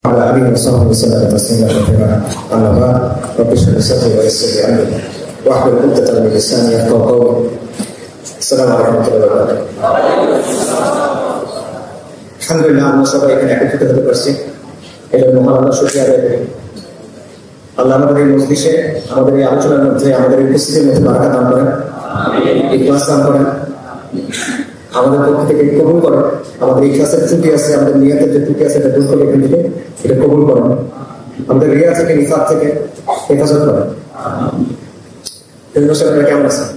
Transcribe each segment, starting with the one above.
وعلى آله وصحبه وسلم تسليما كثيرا. أما بعد رب اشرح لي صدري ويسر لي أمري واحلل عقدة من لساني يفقهوا قولي. السلام عليكم ورحمة الله وبركاته. আলহামদুলিল্লাহ, আমরা সবাই এখানে একত্রিত হতে পারছি, এটা মহান আল্লাহ শুকরিয়া আদায় করি। আল্লাহ আমাদের এই মজলিসে, আমাদের এই আলোচনার মধ্যে, আমাদের উপস্থিতির মধ্যে বারাকা দান করেন, ইখলাস দান করেন, আমাদের পক্ষ থেকে কবুল করেন। আমাদের ইখলাসের ত্রুটি আছে, আমাদের নিয়তের যে ত্রুটি আছে এটা দূর করে এখান থেকে এটা কবুল করেন। আমাদের রিয়া থেকে, নিফাক থেকে হেফাজত করেন। আপনারা কেমন আছেন?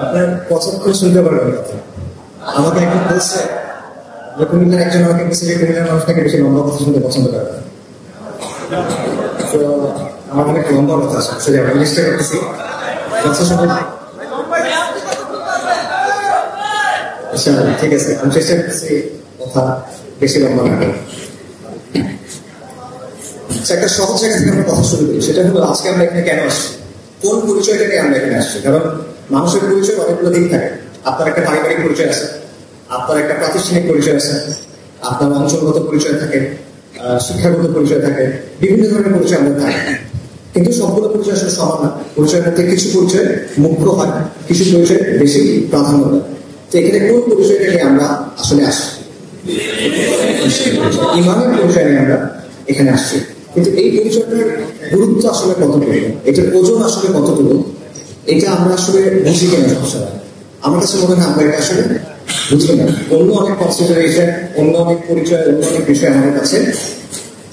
আপনার পছন্দ করে শুনতে পারবেন কথা। আমাকে একজন বলছে যে কুমিল্লার একজন আমাকে বলছে যে কুমিল্লার মানুষটাকে বেশি লম্বা কথা শুনতে পছন্দ করে। তো আমার অনেক লম্বা কথা আছে, সেটা আমি চেষ্টা করতেছি। ঠিক আছে, আমি চেষ্টা করতেছি কথা বেশি লম্বা না করে। একটা সহজ জায়গা থেকে আমরা কথা শুরু করি, সেটা হলো আজকে আমরা এখানে কেন আসছি, কোন পরিচয়টাকে আমরা এখানে আসছি। কারণ মানুষের পরিচয় অনেকগুলো দিক থাকে। আপনার একটা পারিবারিক পরিচয় আছে, আপনার একটা প্রাতিষ্ঠানিক পরিচয় আছে, আপনার অঞ্চলগত পরিচয় থাকে, শিক্ষাগত পরিচয় থাকে, বিভিন্ন ধরনের পরিচয় আমাদের থাকে। কিন্তু সবগুলো পরিচয় আসলে সমান না। পরিচয়ের মধ্যে কিছু পরিচয় মুখ্য হয়, কিছু পরিচয় বেশি প্রাধান্য দেয়। তো এখানে কোন পরিচয়টাকে আমরা আসলে আসি? ইমানের পরিচয় নিয়ে আমরা এখানে আসছি। কিন্তু এই পরিচয়টার গুরুত্ব আসলে কতটুকু, এটার ওজন আসলে কতটুকু, এটা আমরা আসলে বুঝি কেনা সমস্যা। আমার কাছে মনে হয় আমরা এটা আসলে বুঝি না। অন্য অনেক কনসিডারেশন, অন্য অনেক পরিচয়, অন্য অনেক বিষয় আমাদের কাছে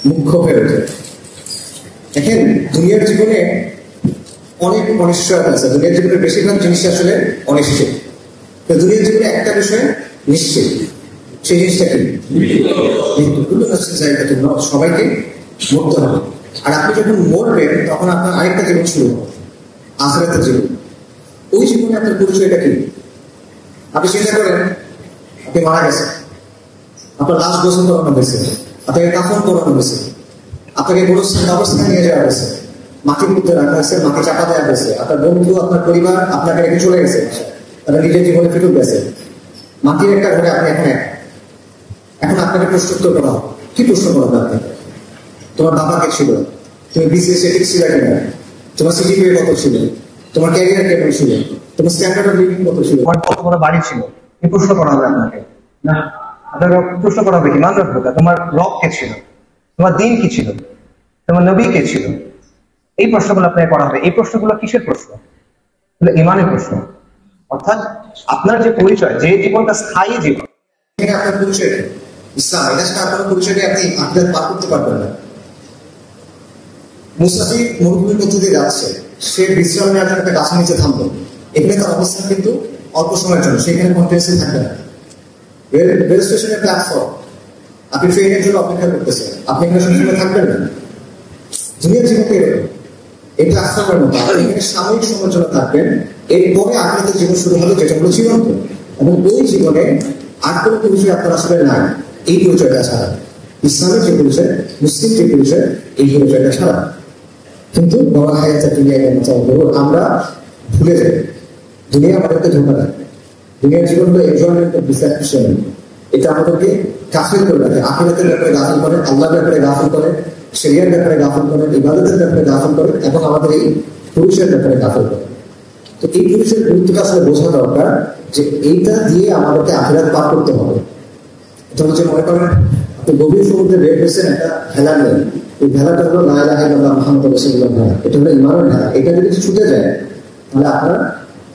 মুখ্য হয়ে ওঠে। দেখেন, দুনিয়ার জীবনে অনেক অনিশ্চয়তা আছে। দুনিয়ার জীবনের বেশিরভাগ জিনিস আসলে অনিশ্চিত। দুনিয়ার জীবনে একটা বিষয় নিশ্চিত, সেই জিনিসটা কি? সবাইকে মরতে হবে। আর আপনি যখন মরবেন তখন আপনার আরেকটা জীবন শুরু হবে, আখিরাতের জীবন। ওই জীবনে আপনার পরিচয়টা কি? আপনি চিন্তা করেন, আপনি মারা গেছেন, আপনার লাশ গোসল করানো হয়েছে, আপনাকে কাফন করানো হয়েছে, আপনাকে অবস্থায় নিয়ে যাওয়া হয়েছে, মাটির মধ্যে রাখা হয়েছে, মাটি চাপা দেওয়া হয়েছে, আপনার বন্ধু, আপনার পরিবার আপনাকে রেখে চলে গেছে, তারা নিজের জীবনে ফিরে গেছে। মাটির একটা ঘরে আপনি এখন আপনাকে প্রশ্ন করা হবে। কি প্রশ্ন করা হবে আপনাকে? তোমার বাবা কে ছিল? তুমি বিসিএস ঠিক ছিল কিনা? তোমার সিজিপিএ কত ছিল? তোমার ক্যারিয়ার কেমন ছিল? তোমার স্ট্যান্ডার্ড অফ লিভিং কত ছিল? তোমার কত বড় বাড়ি ছিল? এই প্রশ্ন করা হবে আপনাকে না? আপনার প্রশ্ন করা হবে কি? মানব ঢোকা, তোমার রব কে ছিল? তোমার দিন কি ছিল? তোমার নবী কে ছিল? এই প্রশ্নগুলো আপনাকে করা হবে। এই প্রশ্নগুলো কিসের প্রশ্ন? ইমানের প্রশ্ন। অর্থাৎ আপনার যে পরিচয়, যে জীবনটা স্থায়ী জীবন, আপনার পরিচয় ইসলাম, এটা ছাড়া আপনার পরিচয়কে আপনি আখিরাত পার করতে পারবেন না। মুসাফির মরুভূমির মধ্যে দিয়ে যাচ্ছে, সে বিশ্রাম নেওয়ার জন্য একটা গাছের নিচে থামলো। এখানে তার অবস্থান কিন্তু অল্প সময়ের জন্য, সেখানে কন্টিনিউয়াসলি থাকবে না। রেল স্টেশনের প্ল্যাটফর্ম, আপনি ট্রেনের জন্য অপেক্ষা করতেছেন, আপনি এখানে সবসময় থাকবেন না। দুনিয়ার জীবনকে এরকম, এই প্ল্যাটফর্মের মতো আপনি এখানে সাময়িক সময়ের জন্য থাকবেন। এরপরে আখিরাতের জীবন শুরু হবে, যেটা হলো জীবন্ত। এবং ওই জীবনে আর কোনো পরিচয় আপনার আসলে নাই এই পরিচয়টা ছাড়া। ইসলামের যে পরিচয়, মুসলিম যে পরিচয়, এই পরিচয়টা ছাড়া। কিন্তু বলা হয় আমরা ভুলে যাই, দুনিয়া আমাদেরকে ধোঁকা দেয়। দুনিয়ার জীবন হলো এনজয়মেন্ট অফ ডিস্ট্রাকশন। এটা আমাদেরকে গাফিল করে রাখে, আখিরাতের ব্যাপারে গাফিল করে, আল্লাহর ব্যাপারে গাফিল করে, শরিয়ার ব্যাপারে গাফিল করে, ইবাদতের ব্যাপারে গাফিল করে, এবং আমাদের এই পরিচয়ের ব্যাপারে গাফিল করে। তো এই পরিচয়ের গুরুত্বটা আসলে বোঝা দরকার, যে এইটা দিয়ে আমাদেরকে আখিরাত পার করতে হবে। এটা হচ্ছে, মনে করেন আপনি গভীর সমুদ্রে বের হয়েছেন একটা ভেলা নিয়ে, এই ভেলাটা হলো লা ইলাহা ইল্লাল্লাহ মুহাম্মাদুর রাসূলুল্লাহ ভেলা। এটা হলো ইমানের ভেলা। এটা যদি ছুটে যায় তাহলে আপনার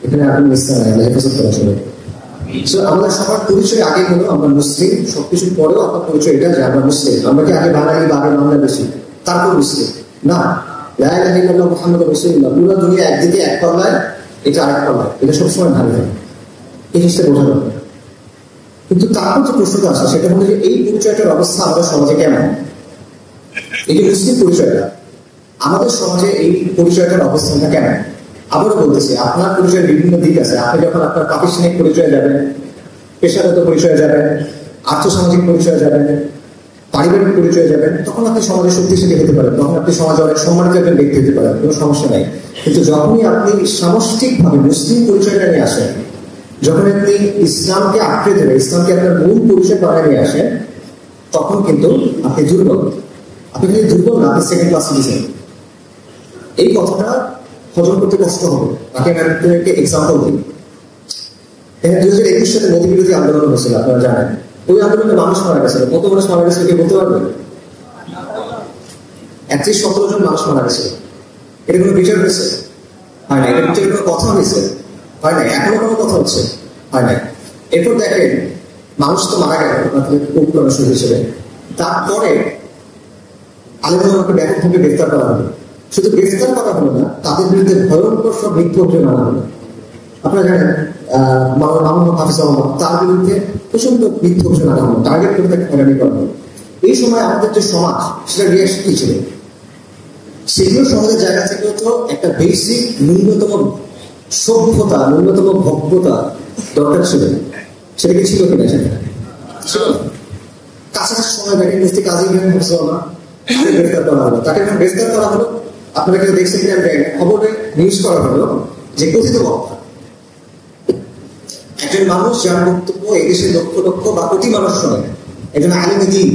এখানে আপনি মিশতে হয়, হেফাজত করা চলে। আমাদের সবার পরিচয় আগে হলো আমরা মুসলিম, সবকিছুর পরেও আপনার পরিচয় এটা যে আমরা মুসলিম। আমরা কি আগে বাঙালি বা আগে বাংলা বেশি, তারপর মুসলিম না? লা ইলাহা ইল্লাল্লাহ মুহাম্মাদুর রাসূলুল্লাহ, পুরো দুনিয়া একদিকে এক পাল্লায়, এটা আরেক পাল্লায়, এটা সবসময় ভালো হয়। এই জিনিসটা বোঝা দরকার। কিন্তু তারপর যে প্রশ্নটা আসে সেটা হলো যে এই পরিচয়টার অবস্থা আমাদের সমাজে কেমন? এই যে মুসলিম পরিচয়টা, আমাদের সমাজে এই পরিচয়টার অবস্থানটা কেমন? আবারও বলতেছি, আপনার পরিচয়ের বিভিন্ন দিক আছে। আপনি যখন আপনার প্রাতিষ্ঠানিক পরিচয়ে যাবেন, পেশাগত পরিচয়ে যাবেন, আর্থসামাজিক পরিচয়ে যাবেন, পারিবারিক পরিচয়ে যাবেন, তখন আপনি সমাজে শক্তিশালী হতে পারেন, তখন আপনি সমাজে অনেক সম্মানিত একজন ব্যক্তি হতে পারেন, কোনো সমস্যা নাই। কিন্তু যখনই আপনি সামষ্টিকভাবে মুসলিম পরিচয়টা নিয়ে আসেন, যখন আপনি ইসলামকে আঁকড়ে ধরে, ইসলামকে আপনার মূল পরিচয় বানিয়ে নিয়ে আসেন, তখন কিন্তু আপনি দুর্বল। আপনি যদি দুর্বল না, আপনি সেকেন্ড ক্লাস সিটিজেন। এই কথাটা হজম করতে কষ্ট হবে। তাকে আমি একটা এক্সাম্পল দিই। 2021 সালে মোদী বিরোধী আন্দোলন হয়েছিল, আপনারা জানেন। ওই আন্দোলনে মানুষ মারা গেছিল। কত মানুষ মারা গেছিল কি বলতে পারবেন? 31-17 জন মানুষ মারা গেছিল। এটা কোনো বিচার হয়েছে? হয় না। এটা বিচারের কোনো কথা হয়েছে? হয় না। এখনো কোনো কথা হচ্ছে? হয় না। এরপর দেখেন, মানুষ তো মারা গেল শুরু হিসেবে। তারপরে আলেমকে ব্যাপকভাবে গ্রেফতার করা হলো। শুধু গ্রেফতার করা হলো না, তাদের বিরুদ্ধে ভয়ঙ্কর সব মিথ্যা অভিযোগ আনা হলো। আপনারা জানেন মামুনুল হাফিজ আহমদ, তার বিরুদ্ধে প্রচন্ড মিথ্যা অভিযোগ আনা হলো, টার্গেট করে তাকে হয়রানি করা হলো। এই সময় আমাদের যে সমাজ, সেটা রিয়াকশন কি ছিল? সেগুলো সমাজের জায়গা থেকে তো একটা বেসিক ন্যূনতম সভ্যতা, ন্যূনতম ভব্যতা দরকার ছিল। সেটা কি ছিল কিনা? সেটা ছিল। কাছাকাছি সময় দেখেন মুফতি কাজী ইব্রাহিম হোসেন গ্রেফতার করা হলো। তাকে যখন গ্রেফতার করা হলো, আপনারা কেউ দেখছেন কিনা খবরে নিউজ করা হলো যে কথিত বক্তা, একজন মানুষ যার বক্তব্য এদেশের লক্ষ লক্ষ বা কোটি মানুষ শোনে, একজন আলেমে দ্বীন,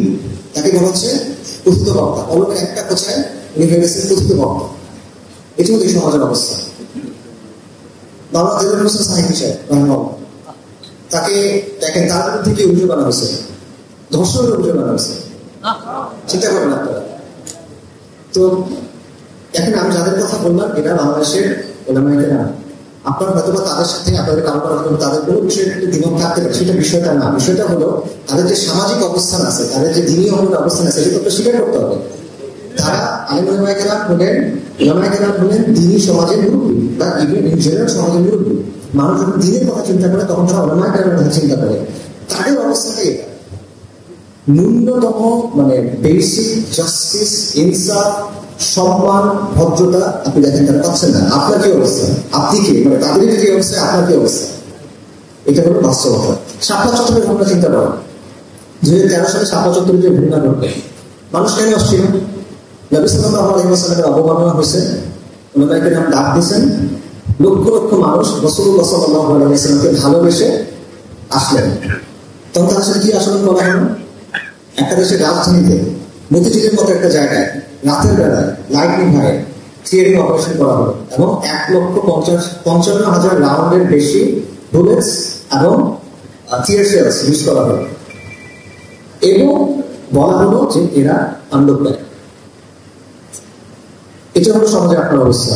তাকে বলা হচ্ছে কথিত বক্তা। অলরেডি একটা কোথায় উনি ভেবেছেন কথিত বক্তা। এটি হচ্ছে সমাজের অবস্থা। বাংলা দেবের হোসেন সাহেব সাহেব, তাকে দেখেন তার বিরুদ্ধে কি অভিযোগ আনা হয়েছে? ধর্ষণের অভিযোগ আনা হয়েছে। চিন্তা করেন আপনারা। তো এখন আমি যাদের কথা বললাম, এটা বাংলাদেশের ওলামায়ে না। আপনার হয়তো বা তাদের সাথে আপনাদের কারো তাদের কোনো বিষয়ে কিন্তু দ্বিমত থাকতে পারে, সেটা বিষয়টা না। বিষয়টা হলো তাদের যে সামাজিক অবস্থান আছে, তাদের যে দিনী অবস্থান আছে, সেটা তো স্বীকার করতে হবে। তারা ওলামায়ে কেরাম হলেন দিনী সমাজের মুরব্বী বা ইভেন ইন জেনারেল সমাজের মুরব্বী। মানুষ যখন দিনের কথা চিন্তা করে, তখন তারা ওলামায়ে কেরামের কথা চিন্তা করে। তাদের অবস্থাটাই এটা। ন্যূনতম বেসিক জাস্টিস, ইনসাফ, সম্মান, ভদ্রতা আপনি দেখেন তারা পাচ্ছেন না। আপনার কি অবস্থা? আপনি কি তাদের যে অবস্থা, আপনার কি অবস্থা? এটা হলো বাস্তবতা। শাপলা চত্বরের ঘটনা চিন্তা করেন। 2013 সালে শাপলা চত্বরের যে ঘটনা ঘটবে, মানুষ কেন আসছিল? নবী সাল্লাল্লাহু আলাইহি ওয়াসাল্লামের অবমাননা হয়েছে, ওনাদেরকে নাম ডাক দিয়েছেন। লক্ষ লক্ষ মানুষ রাসূলুল্লাহ সাল্লাল্লাহু আলাইহি ওয়াসাল্লামকে ভালোবেসে আসলেন। তখন তার সাথে কি আচরণ করা হলো? একটা দেশের রাজধানীতে মতিঝিলের মতো একটা জায়গায় রাতের বেলায় লাইট নিভায় থিয়েটারিং অপারেশন করা হলো এবং 1,55,000 রাউন্ডের বেশি বুলেটস এবং টিয়ার শেলস ইউজ করা হলো এবং বলা হলো যে এরা আন্দোলন। এটা হলো সমাজের আপনার অবস্থা।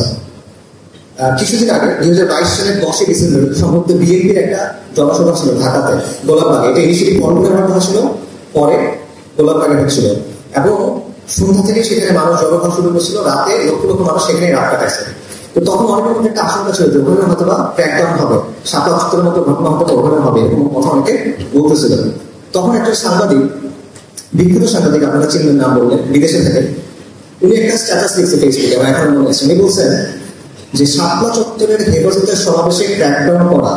কিছুদিন আগে 2022 সালের 10 ডিসেম্বর সম্ভবত বিএনপির একটা জনসভা ছিল ঢাকাতে, গোলাপবাগে। এটা ইনিশিয়ালি পরবর্তী কথা ছিল, পরে গোলাপবাগে হচ্ছিল এবং সন্ধ্যা থেকে সেখানে মানুষ জড়ো শুরু করেছিল। রাতে লক্ষ লক্ষ মানুষ সেখানে রাত কাটাইছে। তো তখন অনেক রকম একটা আশঙ্কা ছিল যে ওখানে হয়তো বা ক্র্যাকডাউন হবে, শাপলা চত্বরের মতো ঘটনা হয়তো ওখানে হবে, এরকম কথা অনেকে বলতেছিল। তখন একটা সাংবাদিক, বিখ্যাত সাংবাদিক, আপনারা চিনবেন নাম বললেন, বিদেশে থেকে, উনি একটা স্ট্যাটাস লিখছে ফেসবুকে, আমার এখন মনে আছে। উনি বলছেন যে শাপলা চত্বরের হেফাজতের সমাবেশে ক্র্যাকডাউন করা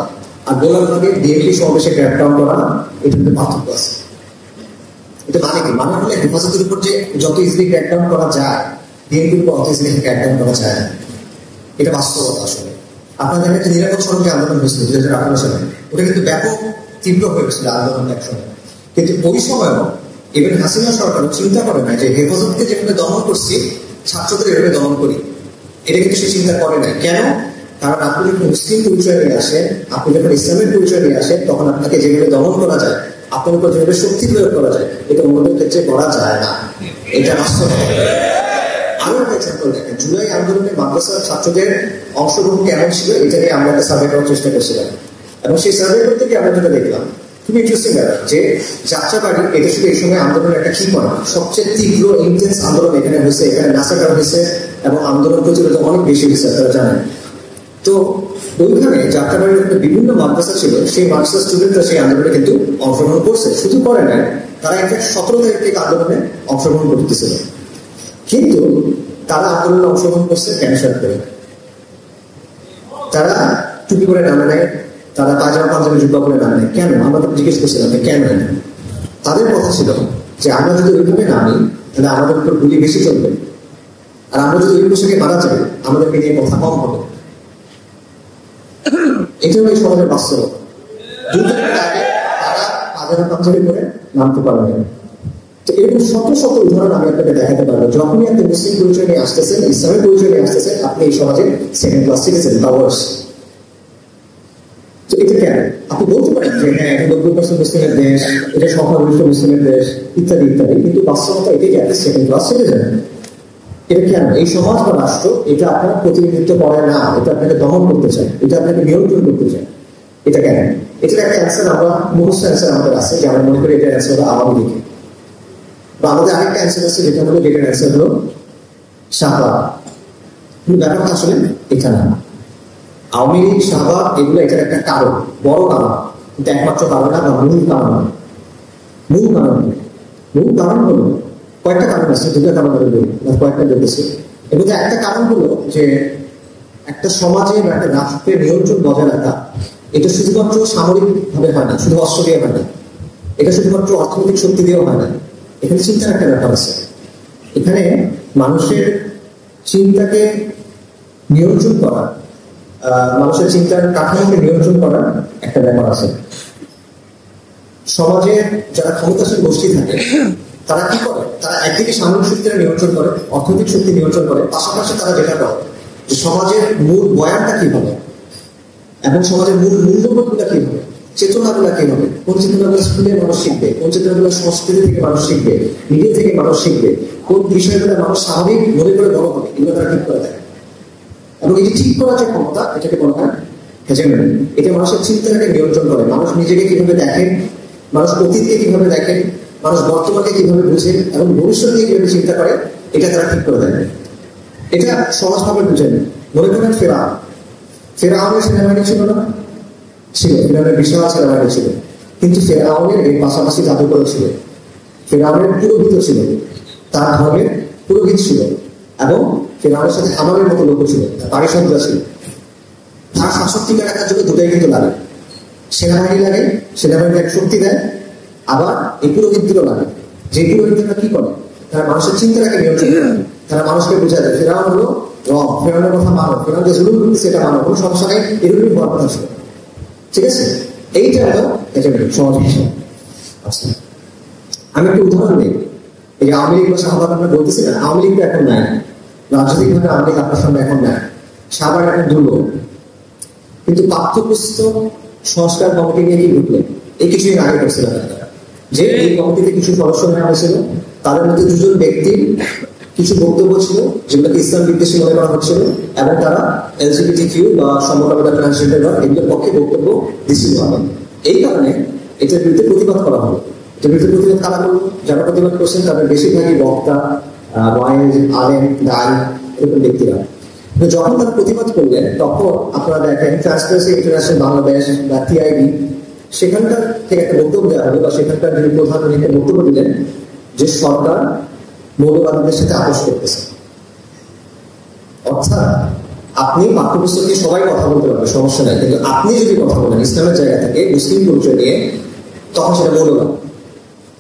আর গোলাপবাগে বিএনপি সমাবেশে ক্র্যাকডাউন করা, এটার মধ্যে পার্থক্য আছে। এটা মানে কি? মানে হলে হেফাজতের উপর যে যত ইজিলি ক্র্যাকডাউন করা যায়, বিএনপির উপর অত ইজিলি ক্র্যাকডাউন করা যায় না। এটা বাস্তবতা। আসলে আপনাদের একটা নিরাপদ সড়কে আন্দোলন হয়েছিল 2018 সালে, ওটা কিন্তু ব্যাপক তীব্র হয়ে গেছিল আন্দোলন একসময়। কিন্তু ওই সময়ও এবার হাসিনা সরকার চিন্তা করে না যে হেফাজতকে যেভাবে দমন করছি, ছাত্রদের এভাবে দমন করি। এটা কিন্তু সে চিন্তা করে না। কেন? কারণ আপনি যখন মুসলিম পরিচয় নিয়ে আসেন, আপনি যখন ইসলামের পরিচয় নিয়ে আসেন, তখন আপনাকে যেভাবে দমন করা যায়, আপনার উপর যেভাবে শক্তি প্রয়োগ করা যায়, এটা অন্যদের ক্ষেত্রে করা যায় না। এটা বাস্তবতা। আরো একটা এক্সাম্পল দেখেন, জুলাই আন্দোলনে মাদ্রাসার ছাত্রদের অংশগ্রহণ কেমন ছিল, এটা নিয়ে আমরা একটা সার্ভে করার চেষ্টা করছিলাম এবং সেই সার্ভে করতে গিয়ে আমরা যেটা দেখলাম খুবই ইন্টারেস্টিং ব্যাপার যে যাত্রাবাড়ি এটা শুধু এই সময় আন্দোলনের একটা কি পয়েন্ট, সবচেয়ে তীব্র ইন্টেন্স আন্দোলন এখানে হয়েছে, এখানে নাসাকার হয়েছে এবং আন্দোলন প্রচলিত অনেক বেশি হয়েছে, আপনারা জানেন। তো ওইখানে যাত্রাবাড়ির বিভিন্ন মাদ্রাসা ছিল, সেই মাদ্রাসার স্টুডেন্টরা সেই আন্দোলনে কিন্তু অংশগ্রহণ করছে। শুধু করে নাই, তারা ইনফ্যাক্ট 17 তারিখ থেকে আন্দোলনে অংশগ্রহণ করতেছিল। কিন্তু তারা আন্দোলনে অংশগ্রহণ করছে প্যান্ট শার্ট করে, তারা টুপি করে নামে নেয়, তারা পায়জামা পাঞ্জাবি জুব্বা করে নামে নেয়। কেন? আমরা তো জিজ্ঞেস করছিলাম কেন? তাদের কথা ছিল যে আমরা যদি ওইভাবে নামি তাহলে আমাদের উপর গুলি বেশি চলবে, আর আমরা যদি ওই পোশাকে মারা যাই আমাদেরকে নিয়ে কথা কম হবে। এটা হলো সমাজের বাস্তবতা। 2 দিন আগে তারা পায়জামা পাঞ্জাবি করে নামতে পারবে না। তো এরকম শত শত উদাহরণ আমি আপনাকে দেখাতে পারবো। যখনই আপনি মুসলিম পরিচয় নিয়ে আসতেছেন, ইসলামের পরিচয় নিয়ে আসতেছেন, আপনি এই সমাজের সেকেন্ড ক্লাস সিটিজেন বা ওয়ার্স। তো এটা কেন? আপনি বলতে পারেন যে হ্যাঁ, এটা 90% মুসলিমের দেশ, এটা সংখ্যাগরিষ্ঠ মুসলিমের দেশ, ইত্যাদি ইত্যাদি, কিন্তু বাস্তবতা এটাই যে আপনি সেকেন্ড ক্লাস সিটিজেন। এটা কেন? এই সমাজ বা রাষ্ট্র এটা আপনার প্রতিনিধিত্ব করে না, এটা আপনাকে দমন করতে চায়, এটা আপনাকে নিয়ন্ত্রণ করতে চায়। এটা কেন? এটার একটা অ্যান্সার আমরা মুখস্থ অ্যান্সার আমাদের আছে, যে আমরা মনে করি এটার অ্যান্সার হলো আওয়ামী লীগ। বা আমাদের আরেকটা অ্যান্সার আছে যেটা হলো, যেটার অ্যান্সার হলো শাহবাগ। কিন্তু ব্যাপারটা আসলে এখানে আওয়ামী লীগ, শাহবাগ এগুলো এটার একটা কারণ, বড় কারণ, কিন্তু একমাত্র কারণ না, মূল কারণ। মূল কারণ হলো কয়েকটা কারণ আছে, দুটা কারণ কয়েকটা বলতেছি। এর মধ্যে একটা কারণ হলো যে একটা সমাজে বা একটা রাষ্ট্রের নিয়ন্ত্রণ বজায় রাখা এটা শুধুমাত্র সামরিক ভাবে হয় না, শুধু অস্ত্র দিয়ে হয় না, এটা শুধুমাত্র অর্থনৈতিক শক্তি দিয়েও হয় না। এখানে চিন্তার একটা ব্যাপার আছে। এখানে মানুষের চিন্তাকে নিয়ন্ত্রণ করা, মানুষের চিন্তার কাঠামোকে নিয়ন্ত্রণ করার একটা ব্যাপার আছে। সমাজের যারা ক্ষমতাশীল গোষ্ঠী থাকে তারা কি করে? তারা একদিকে সামরিক শক্তিরা নিয়ন্ত্রণ করে, অর্থনৈতিক শক্তি নিয়ন্ত্রণ করে, পাশাপাশি তারা যেটা করে যে সমাজের মূল বয়ানটা কি হবে এবং সমাজের মূল মূল্যবোধগুলা কি হবে, চেতনাগুলা কি হবে, কোন চেতনাগুলো স্কুলে মানুষ শিখবে, কোন চেতনাগুলো সংস্কৃতি থেকে মানুষ শিখবে, মিডিয়া থেকে মানুষ শিখবে, কোন বিষয়গুলো মানুষ স্বাভাবিক মনে করে বড় হবে, এগুলো তারা ঠিক করে দেয়। এবং এই যে ঠিক করার যে ক্ষমতা, এটাকে বলা হয় হেজেমনি। এটা মানুষের চিন্তাটাকে নিয়ন্ত্রণ করে। মানুষ নিজেকে কিভাবে দেখেন, মানুষ অতীতকে কিভাবে দেখেন, মানুষ বর্তমানকে কিভাবে বুঝে এবং ভবিষ্যৎ নিয়ে কিভাবে চিন্তা করে, এটা তারা ঠিক করে দেয়। এটা সহজভাবে বুঝেন। মনে করেন ফেরাউনের সেনাবাহিনী ছিল না? ছিল। ফেরাউনের বিশাল সেনাবাহিনী ছিল, কিন্তু ফেরাউনের এর পাশাপাশি জাদুকর ছিল, ফেরাউনের পুরোহিত ছিল, তার ধর্মের পুরোহিত ছিল, এবং ফেরাউনের সাথে হামানের মতো লোক ছিল, পারিসজ্জা ছিল। তার শাসক টিকা রাখার জন্য দুটাই কিন্তু লাগে, সেনাবাহিনী লাগে, সেনাবাহিনী এক শক্তি দেয়, আবার এই পুরোহিতগুলো লাগে। যে পুরোহিতরা কি করে? তারা মানুষের চিন্তাটাকে নিয়ন্ত্রণ করে, তারা মানুষকে বোঝা যায় ফেরাউন হলো রব, ফেরাউনের কথা মানো, ফেরাউন যে জুলুম করতে সেটা মানো, কোনো সমস্যা নেই, এরকমই হওয়ার কথা ছিল। ঠিক আছে, এইটা হলো সহজ ভাষা। আচ্ছা, আমি একটা উদাহরণ দিই। এই আওয়ামী লীগ বা শাহবাগ আমরা বলতেছি না, আওয়ামী লীগ এখন নাই, রাজনৈতিকভাবে আওয়ামী লীগ আপনার সামনে এখন নাই, শাহবাগ এখন দুর্বল। কিন্তু পাঠ্যপুস্তক সংস্কার কমিটি নিয়ে কি ঘটলো এই কিছুদিন আগে করছিল, যে এই কমিটিতে কিছু সদস্য নেওয়া হয়েছিল, তাদের মধ্যে দুজন ব্যক্তির কিছু বক্তব্য ছিল যেগুলোকে ইসলাম বিদ্বেষী মনে করা হচ্ছিল, এবং তারা LGBTQ বা সমকামিতা ট্রান্সজেন্ডার এগুলোর পক্ষে বক্তব্য দিচ্ছিল। এই কারণে এটার বিরুদ্ধে প্রতিবাদ করা হলো। এটার বিরুদ্ধে প্রতিবাদ কারা করলো? যারা প্রতিবাদ করছেন তাদের বেশিরভাগই বক্তা, ওয়াইজ, আলেম, দান, এরকম ব্যক্তিরা। যখন তারা প্রতিবাদ করলেন তখন আপনারা দেখেন ট্রান্সপারেন্সি ইন্টারন্যাশনাল বাংলাদেশ বা TIB সেখানকার থেকে একটা বক্তব্য দেওয়া হলো, বা সেখানকার যিনি প্রধান একটা বক্তব্য দিলেন যে সরকার মৌলবাদীদের সাথে আপোষ করতেছে। অর্থাৎ আপনি পাঠ্যপুস্তকে সবাই কথা বলতে পারবে, সমস্যা নাই, কিন্তু আপনি যদি কথা বলেন ইসলামের জায়গা থেকে মুসলিম পরিচয় নিয়ে, তখন সেটা মৌলবাদ।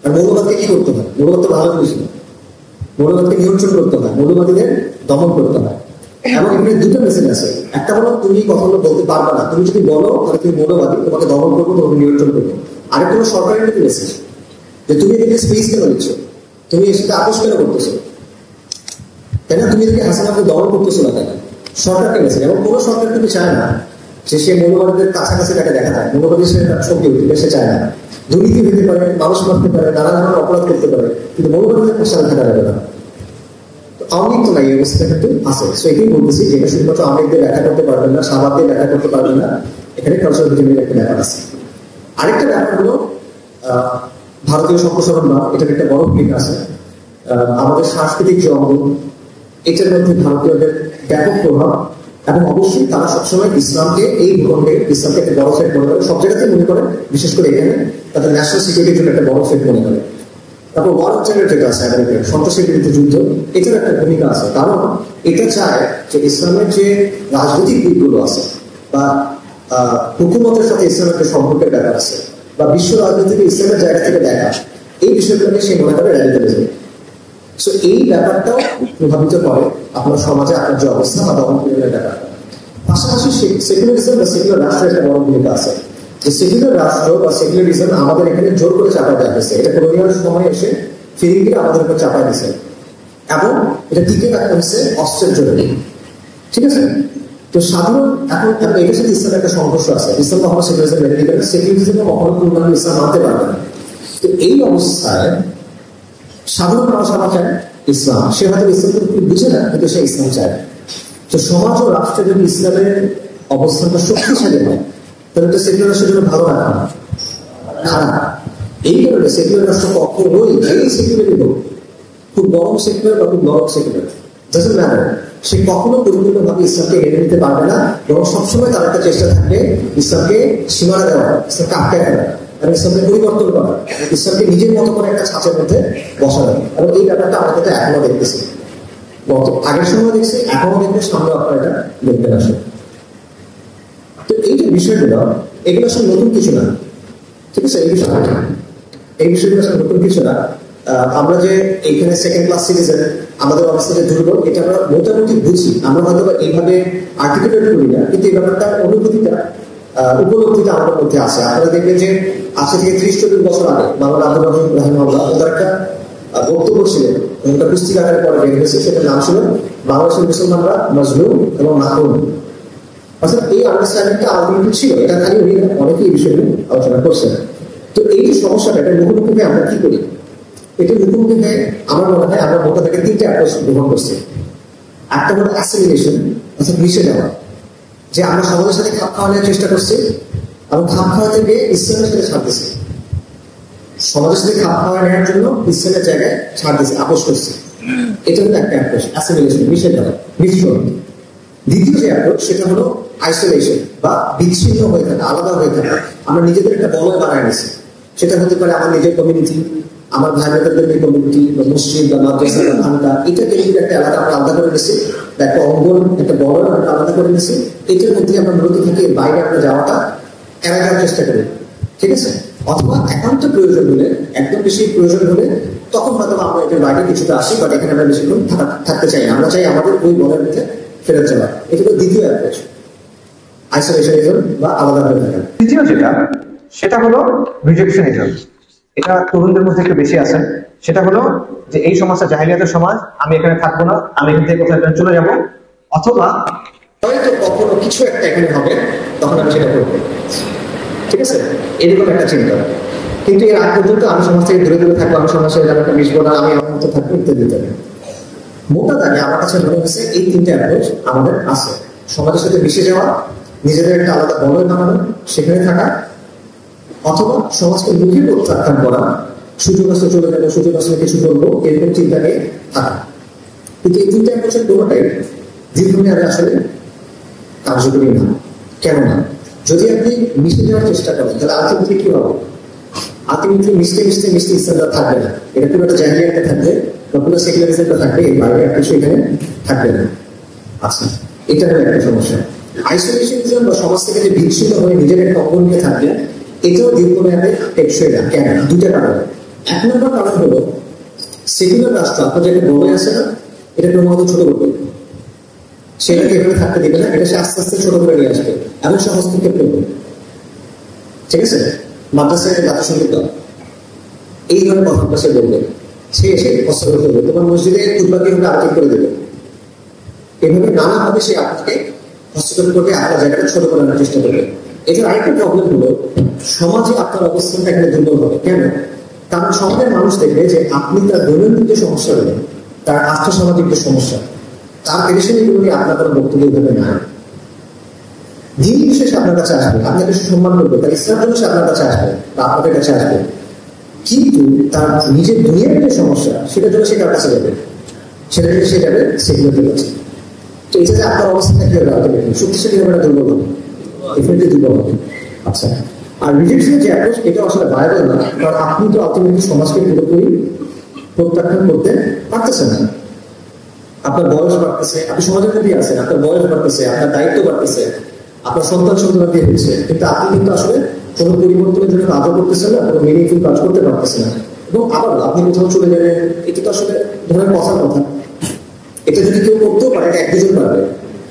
আর মৌলবাদকে কি করতে হয়? মৌলবাদ তো ভালো বুঝি না, মৌলবাদকে নিয়ন্ত্রণ করতে হয়, মৌলবাদীদের দমন করতে হয়। এবং এখানে দুটো মেসেজ আছে। একটা হলো তুমি কথাগুলো বলতে পারবে না, তুমি যদি বলো তাহলে তুমি মৌলবাদী, তোমাকে দমন করবো, তোমাকে নিয়ন্ত্রণ করবো। আরেকটা হলো সরকারের প্রতি মেসেজ, যে তুমি এদিকে স্পেস কেন দিচ্ছ, তুমি এর সাথে আপোষ কেন করতেছো, তাই না? তুমি এদিকে হাসানাকে দমন করতেছো না, তাই না? সরকারকে মেসেজ। এবং কোনো সরকার কিন্তু চায় না যে সে মৌলবাদীদের কাছাকাছি তাকে দেখা যায়, মৌলবাদী সে তার শক্তি উঠবে, সে চায় না। দুর্নীতি হতে পারে, মানুষ মারতে পারে, নানা ধরনের অপরাধ করতে পারে, কিন্তু মৌলবাদীদের প্রসার থাকা যাবে না। আওয়ামী লীগ তো নাই, এই অবস্থা কিন্তু আছে। সো এটাই বলতেছি যে এটা শুধুমাত্র আওয়ামী লীগদের ব্যাখ্যা করতে পারবেন না, শাহবাগদের ব্যাখ্যা করতে পারবেন না, এখানে কালচারাল ভিটামিনের একটা ব্যাপার আছে। আরেকটা ব্যাপার হলো ভারতীয় সম্প্রসারণ বা এটার একটা বড় ভূমিকা আছে। আমাদের সাংস্কৃতিক যে অঙ্গ, এটার মধ্যে ভারতীয়দের ব্যাপক প্রভাব, এবং অবশ্যই তারা সবসময় ইসলামকে, এই ভূখণ্ডে ইসলামকে একটা বড় সেট মনে করে, সব জায়গাতেই মনে করে, বিশেষ করে এখানে তাদের ন্যাশনাল সিকিউরিটির জন্য একটা বড় সেট মনে করে। তারপর ওয়ার অফ টেরর যেটা আছে আমেরিকার, সন্ত্রাসের বিরুদ্ধে যুদ্ধ, এটার একটা ভূমিকা আছে। কারণ এটা চায় যে ইসলামের যে রাজনৈতিক দিকগুলো আছে, বা হুকুমতের সাথে ইসলামের একটা সম্পর্কের ব্যাপার আছে, বা বিশ্ব রাজনীতিকে ইসলামের জায়গা থেকে দেখা, এই বিষয়গুলোকে সে মনে করে র্যাডিক্যালিজম। সো এই ব্যাপারটাও প্রভাবিত করে আপনার সমাজে আপনার যে অবস্থা বা দমন পীড়নের ব্যাপারটা। পাশাপাশি সেকুলারিজম বা সেকুলার রাষ্ট্রের একটা বড় ভূমিকা আছে। যে সেকুলার রাষ্ট্র বা সেকুলারিজম আমাদের এখানে জোর করে চাপা দেওয়া হয়েছে। এটা কলোনিয়াল সময় এসে ফিরিঙ্গিরা আমাদের উপর চাপাই দিচ্ছে এবং এটা টিকে রাখতে হচ্ছে অস্ত্রের জন্য। ঠিক আছে? তো সাধারণ এখন এটার সাথে ইসলামের একটা সংঘর্ষ আছে। ইসলাম কখনো সেকুলারিজম মেনে নিবে না, সেকুলারিজম কখনো পূর্ণাঙ্গ ইসলাম মানতে পারবে না। তো এই অবস্থায় সাধারণ মানুষ আমার চায় ইসলাম, সে হয়তো ইসলামকে বুঝে না, কিন্তু সে ইসলাম চায়। তো সমাজ ও রাষ্ট্রে যদি ইসলামের অবস্থানটা শক্তিশালী হয় তাহলে তো সেকুলার রাষ্ট্রের জন্য ভালো রাখা না, খারাপ। এই কারণে সেকুলার রাষ্ট্র কখনোই এই সেকুলারই হোক, খুব গরম সেকুলার বা খুব নরম সেকুলার, ডাজন্ট ম্যাটার, সে কখনো পরিপূর্ণভাবে ইসলামকে মেনে নিতে পারবে না। এবং সবসময় তার একটা চেষ্টা থাকবে ইসলামকে সীমানা দেওয়া, ইসলামকে আটকে ফেলা এবং ইসলামকে পরিবর্তন করা, ইসলামকে নিজের মতো করে একটা ছাঁচের মধ্যে বসানো। এবং এই ব্যাপারটা আমাদের তো এখনো দেখতেছি, আগের সময় দেখছি, এখনো দেখবে, সামনে আপনারা এটা দেখবেন আসলে। তো এই যে বিষয়গুলো, এগুলো আসলে নতুন কিছু না। ঠিক আছে? এই বিষয়গুলো আসলে নতুন কিছু না। আমরা যে এইখানে সেকেন্ড ক্লাস সিটিজেন, আমাদের অবস্থা যে দুর্বল, এটা আমরা মোটামুটি বুঝি। আমরা হয়তো এইভাবে আর্টিকুলেট করি না, কিন্তু এই ব্যাপারটা অনুভূতিটা, উপলব্ধিটা আমাদের মধ্যে আছে। আপনারা দেখবেন যে আজকে থেকে 30-40 বছর আগে বাংলা আব্দুর রহমান রাহিমাহুল্লাহ ওদের একটা বক্তব্য ছিলেন, একটা পুস্তিকা আকারে পরে বের হয়েছে, সেটার নাম ছিল বাংলাদেশের মুসলমানরা মজলুম এবং মাহরুম। অর্থাৎ এই আন্ডারস্ট্যান্ডিংটা আলটিমেটলি ছিল, এটা খালি উনি অনেকেই এই বিষয়গুলো আলোচনা করছেন। তো এই যে সমস্যাটা, এটা মুখোমুখি আমরা কি করি? এটা মুখোমুখি হয়ে আমার মনে হয় আমরা মোটা থেকে 3টা অ্যাপ্রোচ গ্রহণ করছি। একটা হলো অ্যাসিমিলেশন, অর্থাৎ মিশে যাওয়া, যে আমরা সমাজের সাথে খাপ খাওয়ানোর চেষ্টা করছি এবং খাপ খাওয়াতে গিয়ে ইসলামের সাথে ছাড় দিচ্ছি, সমাজের সাথে খাপ খাওয়া নেওয়ার জন্য ইসলামের জায়গায় ছাড় দিচ্ছি, আপোষ করছি। এটা হলো একটা অ্যাপ্রোচ, অ্যাসিমিলেশন, মিশে যাওয়া, মিশ্রণ। দ্বিতীয় যে অ্যাপ্রোচ, সেটা হলো আইসোলেশন বা বিচ্ছিন্ন হয়ে থাকা, আলাদা হয়ে থাকা। আমরা নিজেদের একটা বলয় বানায় নিছি, সেটা হতে পারে আমার নিজের কমিউনিটি, আমার ভাই বোনদের কমিউনিটি বা মসজিদ বা মাদ্রাসা বা খানকা, এটা কেন্দ্রিক একটা এলাকা আমরা আলাদা করে নিছি, একটা অঙ্গন, একটা বলয় আমরা আলাদা করে নিছি। এটার মধ্যে আমরা মূলত থেকে বাইরে আমরা যাওয়াটা এড়ানোর চেষ্টা করি। ঠিক আছে? অথবা একান্ত প্রয়োজন হলে, একদম বেশি প্রয়োজন হলে তখন হয়তো আমরা এটার বাইরে কিছুটা আসি, বাট এখানে আমরা বেশিক্ষণ থাকতে চাই না, আমরা চাই আমাদের ওই বলের মধ্যে ফেরত যাওয়া। এটা হলো দ্বিতীয় অ্যাপ্রোচ, আইসোলেশনিজম বা আলাদা হয়ে থাকা। তৃতীয় যেটা, সেটা হলো রিজেকশনিজম। এটা তরুণদের মধ্যে একটু বেশি আছে। সেটা হলো যে এই সমাজটা জাহিলিয়াতের সমাজ, আমি এখানে থাকবো না, আমি এখান থেকে কোথাও চলে যাবো, অথবা হয়তো কখনো কিছু একটা এখানে হবে, তখন আমি সেটা করবো। ঠিক আছে? এরকম একটা চিন্তা। কিন্তু এর আগ পর্যন্ত আমি সমাজ থেকে দূরে দূরে থাকবো, আমি সমাজের ব্যাপারটা মিশবো না, আমি আমার মতো থাকবো, ইত্যাদি ইত্যাদি। মোটা দাগে আমার কাছে মনে হয়েছে এই 3টা অ্যাপ্রোচ আমাদের আছে। সমাজের সাথে মিশে যাওয়া, নিজেদের একটা আলাদা বলয় বানানো, সেখানে থাকা, অথবা সমাজকে মুখে প্রত্যাখ্যান করা, সুযোগ আসলে চলে যাবো, সুযোগ আসলে কিছু করবো, এরকম চিন্তা নিয়ে থাকা। কিন্তু এই 3টা অ্যাপ্রোচের কোনোটাই দীর্ঘমেয়াদে আসলে কার্যকরী না। কেন না? যদি আপনি মিশে যাওয়ার চেষ্টা করেন, তাহলে আলটিমেটলি কি হবে? আলটিমেটলি মিশতে মিশতে মিশতে ইসলামটা থাকবে না, এটা পুরো একটা জাহিলিয়াতটা থাকবে বা পুরো সেকুলারিজমটা থাকবে, এই বাইরে কিছু এখানে থাকবে না। আচ্ছা, এটা হলো একটা সমস্যা। আইসোলেশনিজম বা সমাজ থেকে যে বিচ্ছিন্ন হয়ে নিজের একটা অঙ্গন নিয়ে থাকবে, এটাও দীর্ঘমেয়াদে টেকসই না। কেন? 2টা কারণ। 1 নম্বর কারণ হলো সেকুলার রাষ্ট্র আপনার যে বলে আছে না, এটা ক্রমাগত ছোট করবে, সেটাকে এভাবে থাকতে দিবে না, এটা সে আস্তে আস্তে ছোট করে নিয়ে আসবে এবং সে হস্তক্ষেপ করবে। ঠিক আছে? মাদ্রাসায় জাতিসংগীত এই ধরনের কথাটা সে বলবে, সে এসে হস্তক্ষেপ করবে, তোমার মসজিদে খুতবাকে এভাবে আলোচনা করে দেবে, এভাবে নানাভাবে সে আপনাকে হস্তক্ষেপ করবে, আপনার জায়গাটা ছোট করে আনার চেষ্টা করবে। এটার আরেকটা প্রবলেম হলো সমাজে আপনার অবস্থানটা এখানে দুর্বল হবে। কেন? কারণ সমাজের মানুষ দেখবে যে আপনি তার দৈনন্দিন যে সমস্যা হলো, তার আর্থসামাজিক যে সমস্যা, তার পেরেশানিগুলো নিয়ে আপনার কোনো বক্তব্য দেবে না। দিন বিশেষে আপনার কাছে আসবে, আপনাকে সে সম্মান করবে, তার ইসলাম জন্য সে আপনার কাছে আসবে বা আপনাদের কাছে আসবে, কিন্তু তার নিজের দুনিয়ার যে সমস্যা, সেটার জন্য সে কার কাছে যাবে? সেটা থেকে সে যাবে সেগুলোতে কাছে। তো এটা যে আপনার অবস্থাটা কি হবে, শক্তিশালী হবে না দুর্বল হবে? ডেফিনেটলি দুর্বল হবে। আচ্ছা, আর রিজেকশনের যে অ্যাপ্রোচ, এটা আসলে ভায়াবল না, কারণ আপনি তো আলটিমেটলি সমাজকে পুরোপুরি প্রত্যাখ্যান করতে পারতেছেন না। আপনার বয়স বাড়তেছে, আপনি সমাজের মধ্যেই আছেন, আপনার বয়স বাড়তেছে, আপনার দায়িত্ব বাড়তেছে, আপনার সন্তান সন্তানাদি হচ্ছে, কিন্তু আপনি কিন্তু আসলে কোনো পরিবর্তনের জন্য কাজও করতেছেন না, কোনো মিনিংফুল কাজ করতে পারতেছেন না। এবং আবার আপনি কোথাও চলে যাবেন, এটা তো আসলে ধরেন কথার কথা, এটা যদি কেউ করতেও পারে, এটা 1-2 জন পারবে,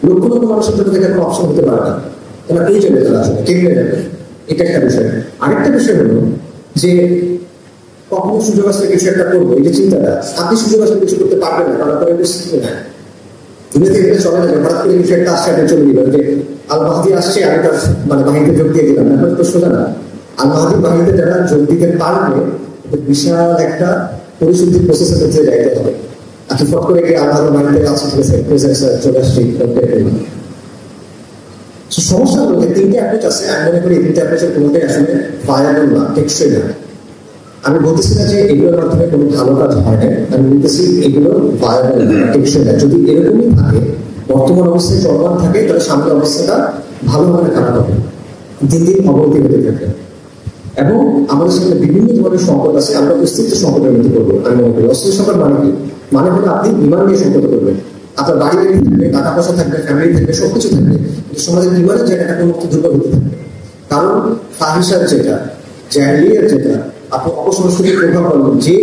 লক্ষ লক্ষ মানুষের জন্য এটা কোনো অপশন হতে পারে না। তারা এই চলে যাবে, আসলে কেমনে যাবে, এটা একটা বিষয়। আরেকটা বিষয় হলো যে কখনো সুযোগ আসলে কিছু একটা করবো, এই যে চিন্তাটা, আপনি সুযোগ আসলে কিছু করতে পারবেন না, কারণ আপনার পরিস্থিতি নাই। দুনিয়াতে এগুলো চলে না, হঠাৎ করে কিছু একটা আসছে আপনি চলে দিলেন যে আল মাহাদি আসছে, আমি তার মানে বাহিনীতে যোগ দিয়ে দিলাম, ব্যাপার তো সোজা না। আল মাহাদি বাহিনীতে যারা যোগ দিতে পারবে বিশাল একটা পরিশুদ্ধির প্রসেসের মধ্যে যাইতে হবে। আপনি ফট করে গিয়ে আল বাহিনীতে আছে ঠিক আছে চলে আসছি। সমস্যা হলো যে তিনটে অ্যাপ্রোচ আছে, আমি মনে করি এই তিনটে অ্যাপ্রোচের কোনোটাই আসলে ভায়াবল না, টেকসই না। আমি বলতেছি না যে এগুলোর মাধ্যমে কোনো ভালো কাজ হয় না, আমি বলতেছি এগুলো ভায়াবল না, টেকসই না। যদি এরকমই থাকে, বর্তমান অবস্থায় চলমান থাকে, তাহলে সামনের অবস্থাটা ভালোভাবে খারাপ হবে, দিন দিন অবনতি হতে থাকবে। এবং আমাদের সামনে বিভিন্ন ধরনের সংকট আছে, আমরা অস্তিত্ব সংকটের মধ্যে করবো। আমি মনে করি অস্তিত্ব সংকট মানে কি? মানে হলো আপনি ইমান নিয়ে সংকট করবেন, আপনার বাড়ি বাড়ি থাকবে, টাকা পয়সা থাকবে, ফ্যামিলি থাকবে, সবকিছু থাকবে, কিন্তু সমাজের ইমানের জায়গাটা কোনো মতো দুর্বল হতে থাকবে। কারণ ফাহিসার যেটা, জাহিলিয়ার যেটা, আপনি অপসংস্কৃতির প্রভাব পাবেন, যে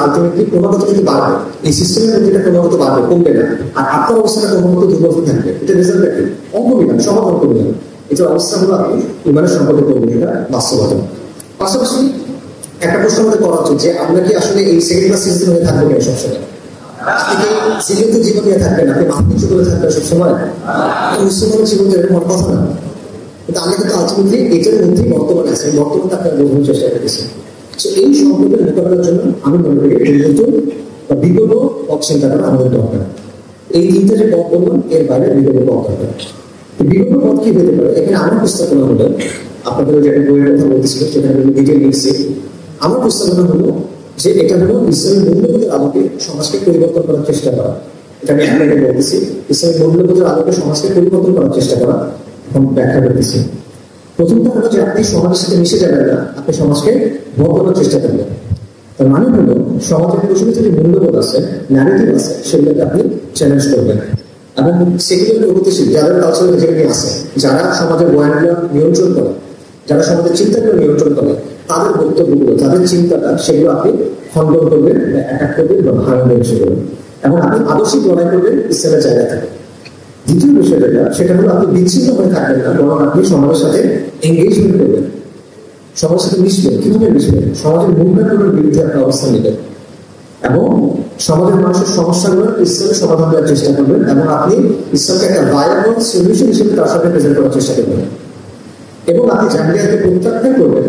আলটিমেটলি ক্রমাগত কিন্তু বাড়বে, এই সিস্টেমের মধ্যে এটা ক্রমাগত বাড়বে, কমবে না। আর আপনার অবস্থাটা ক্রমাগত দুর্বল হতে থাকবে। এটা রেজাল্টটা কি? অঙ্কবিধান, সমাজ অঙ্কবিধান। এটা অবস্থা হলো আপনি ইমানের সম্পর্কে করবেন, এটা বাস্তবতা। পাশাপাশি একটা প্রশ্ন আমাদের করা হচ্ছে যে আমরা কি আসলে এই সেকেন্ড ক্লাস সিস্টেম হয়ে থাকবো কেন সবসময়? জীবিত জীবন নিয়ে থাকবেন, আপনি মাথা নিচু করে থাকবেন সবসময়, মুসলমানের জীবন এরকম হওয়ার কথা না। কিন্তু আমরা কিন্তু আলটিমেটলি এটার মধ্যেই বর্তমানে আছে, বর্তমানে আপনারা বোঝানোর চেষ্টা করতেছেন। এই সংকটের মোকাবেলার জন্য আমি মনে করি নতুন বা বিকল্প পথ চিন্তা করা আমাদের দরকার। এই তিনটা যে পথ বললাম, এর বাইরে বিকল্প পথ দরকার। বিকল্প পথ কি হতে পারে? এখানে আমার প্রস্তাবনা হলো, আপনাদের যে একটা বইয়ের কথা বলতেছিল সেখানে আমি ডিটেল লিখছি। আমার প্রস্তাবনা হলো যে এটা হলো ইসলামের মূল্যবোধের আলোকে সমাজকে পরিবর্তন করার চেষ্টা করা। এটা আমি আপনাকে বলতেছি, ইসলামের মূল্যবোধের আলোকে সমাজকে পরিবর্তন করার চেষ্টা করা। এখন ব্যাখ্যা করতেছি। প্রথমটা হলো যে আপনি সমাজের সাথে মিশে যাবেন না, আপনি সমাজকে বদলানোর চেষ্টা করবেন। তার মানে হলো সমাজের প্রচলিত যে মূল্যবোধ আছে, ন্যারেটিভ আছে, সেগুলোকে আপনি চ্যালেঞ্জ করবেন এবং সেগুলোকে প্রগতিশীল যাদের কালচারাল যেগুলি আছে, যারা সমাজের বয়ানগুলো নিয়ন্ত্রণ করে, যারা সমাজের চিন্তাগুলো নিয়ন্ত্রণ করে, তাদের বক্তব্যগুলো, তাদের চিন্তাটা, সেগুলো আপনি খণ্ডন করবেন, অ্যাটাক করবেন বা ভাঙবেন সেগুলো, এবং আপনি আদর্শিক লড়াই করবেন ইসলামের জায়গা থেকে। দ্বিতীয় বিষয় যেটা, সেটা হলো আপনি বিচ্ছিন্ন হয়ে থাকবেন না, বরং আপনি সমাজের সাথে এঙ্গেজমেন্ট করবেন, সমাজের সাথে মিশবেন। কিভাবে মিশবেন? সমাজের মুভমেন্টগুলোর বিরুদ্ধে একটা অবস্থান নেবেন এবং সমাজের মানুষের সমস্যাগুলোর ইসলামের সমাধান দেওয়ার চেষ্টা করবেন, এবং আপনি ইসলামকে একটা ভায়াবল সলিউশন হিসেবে তার সাথে প্রেজেন্ট করার চেষ্টা করবেন, এবং আপনি জাহিলিয়াতকে প্রত্যাখ্যান করবেন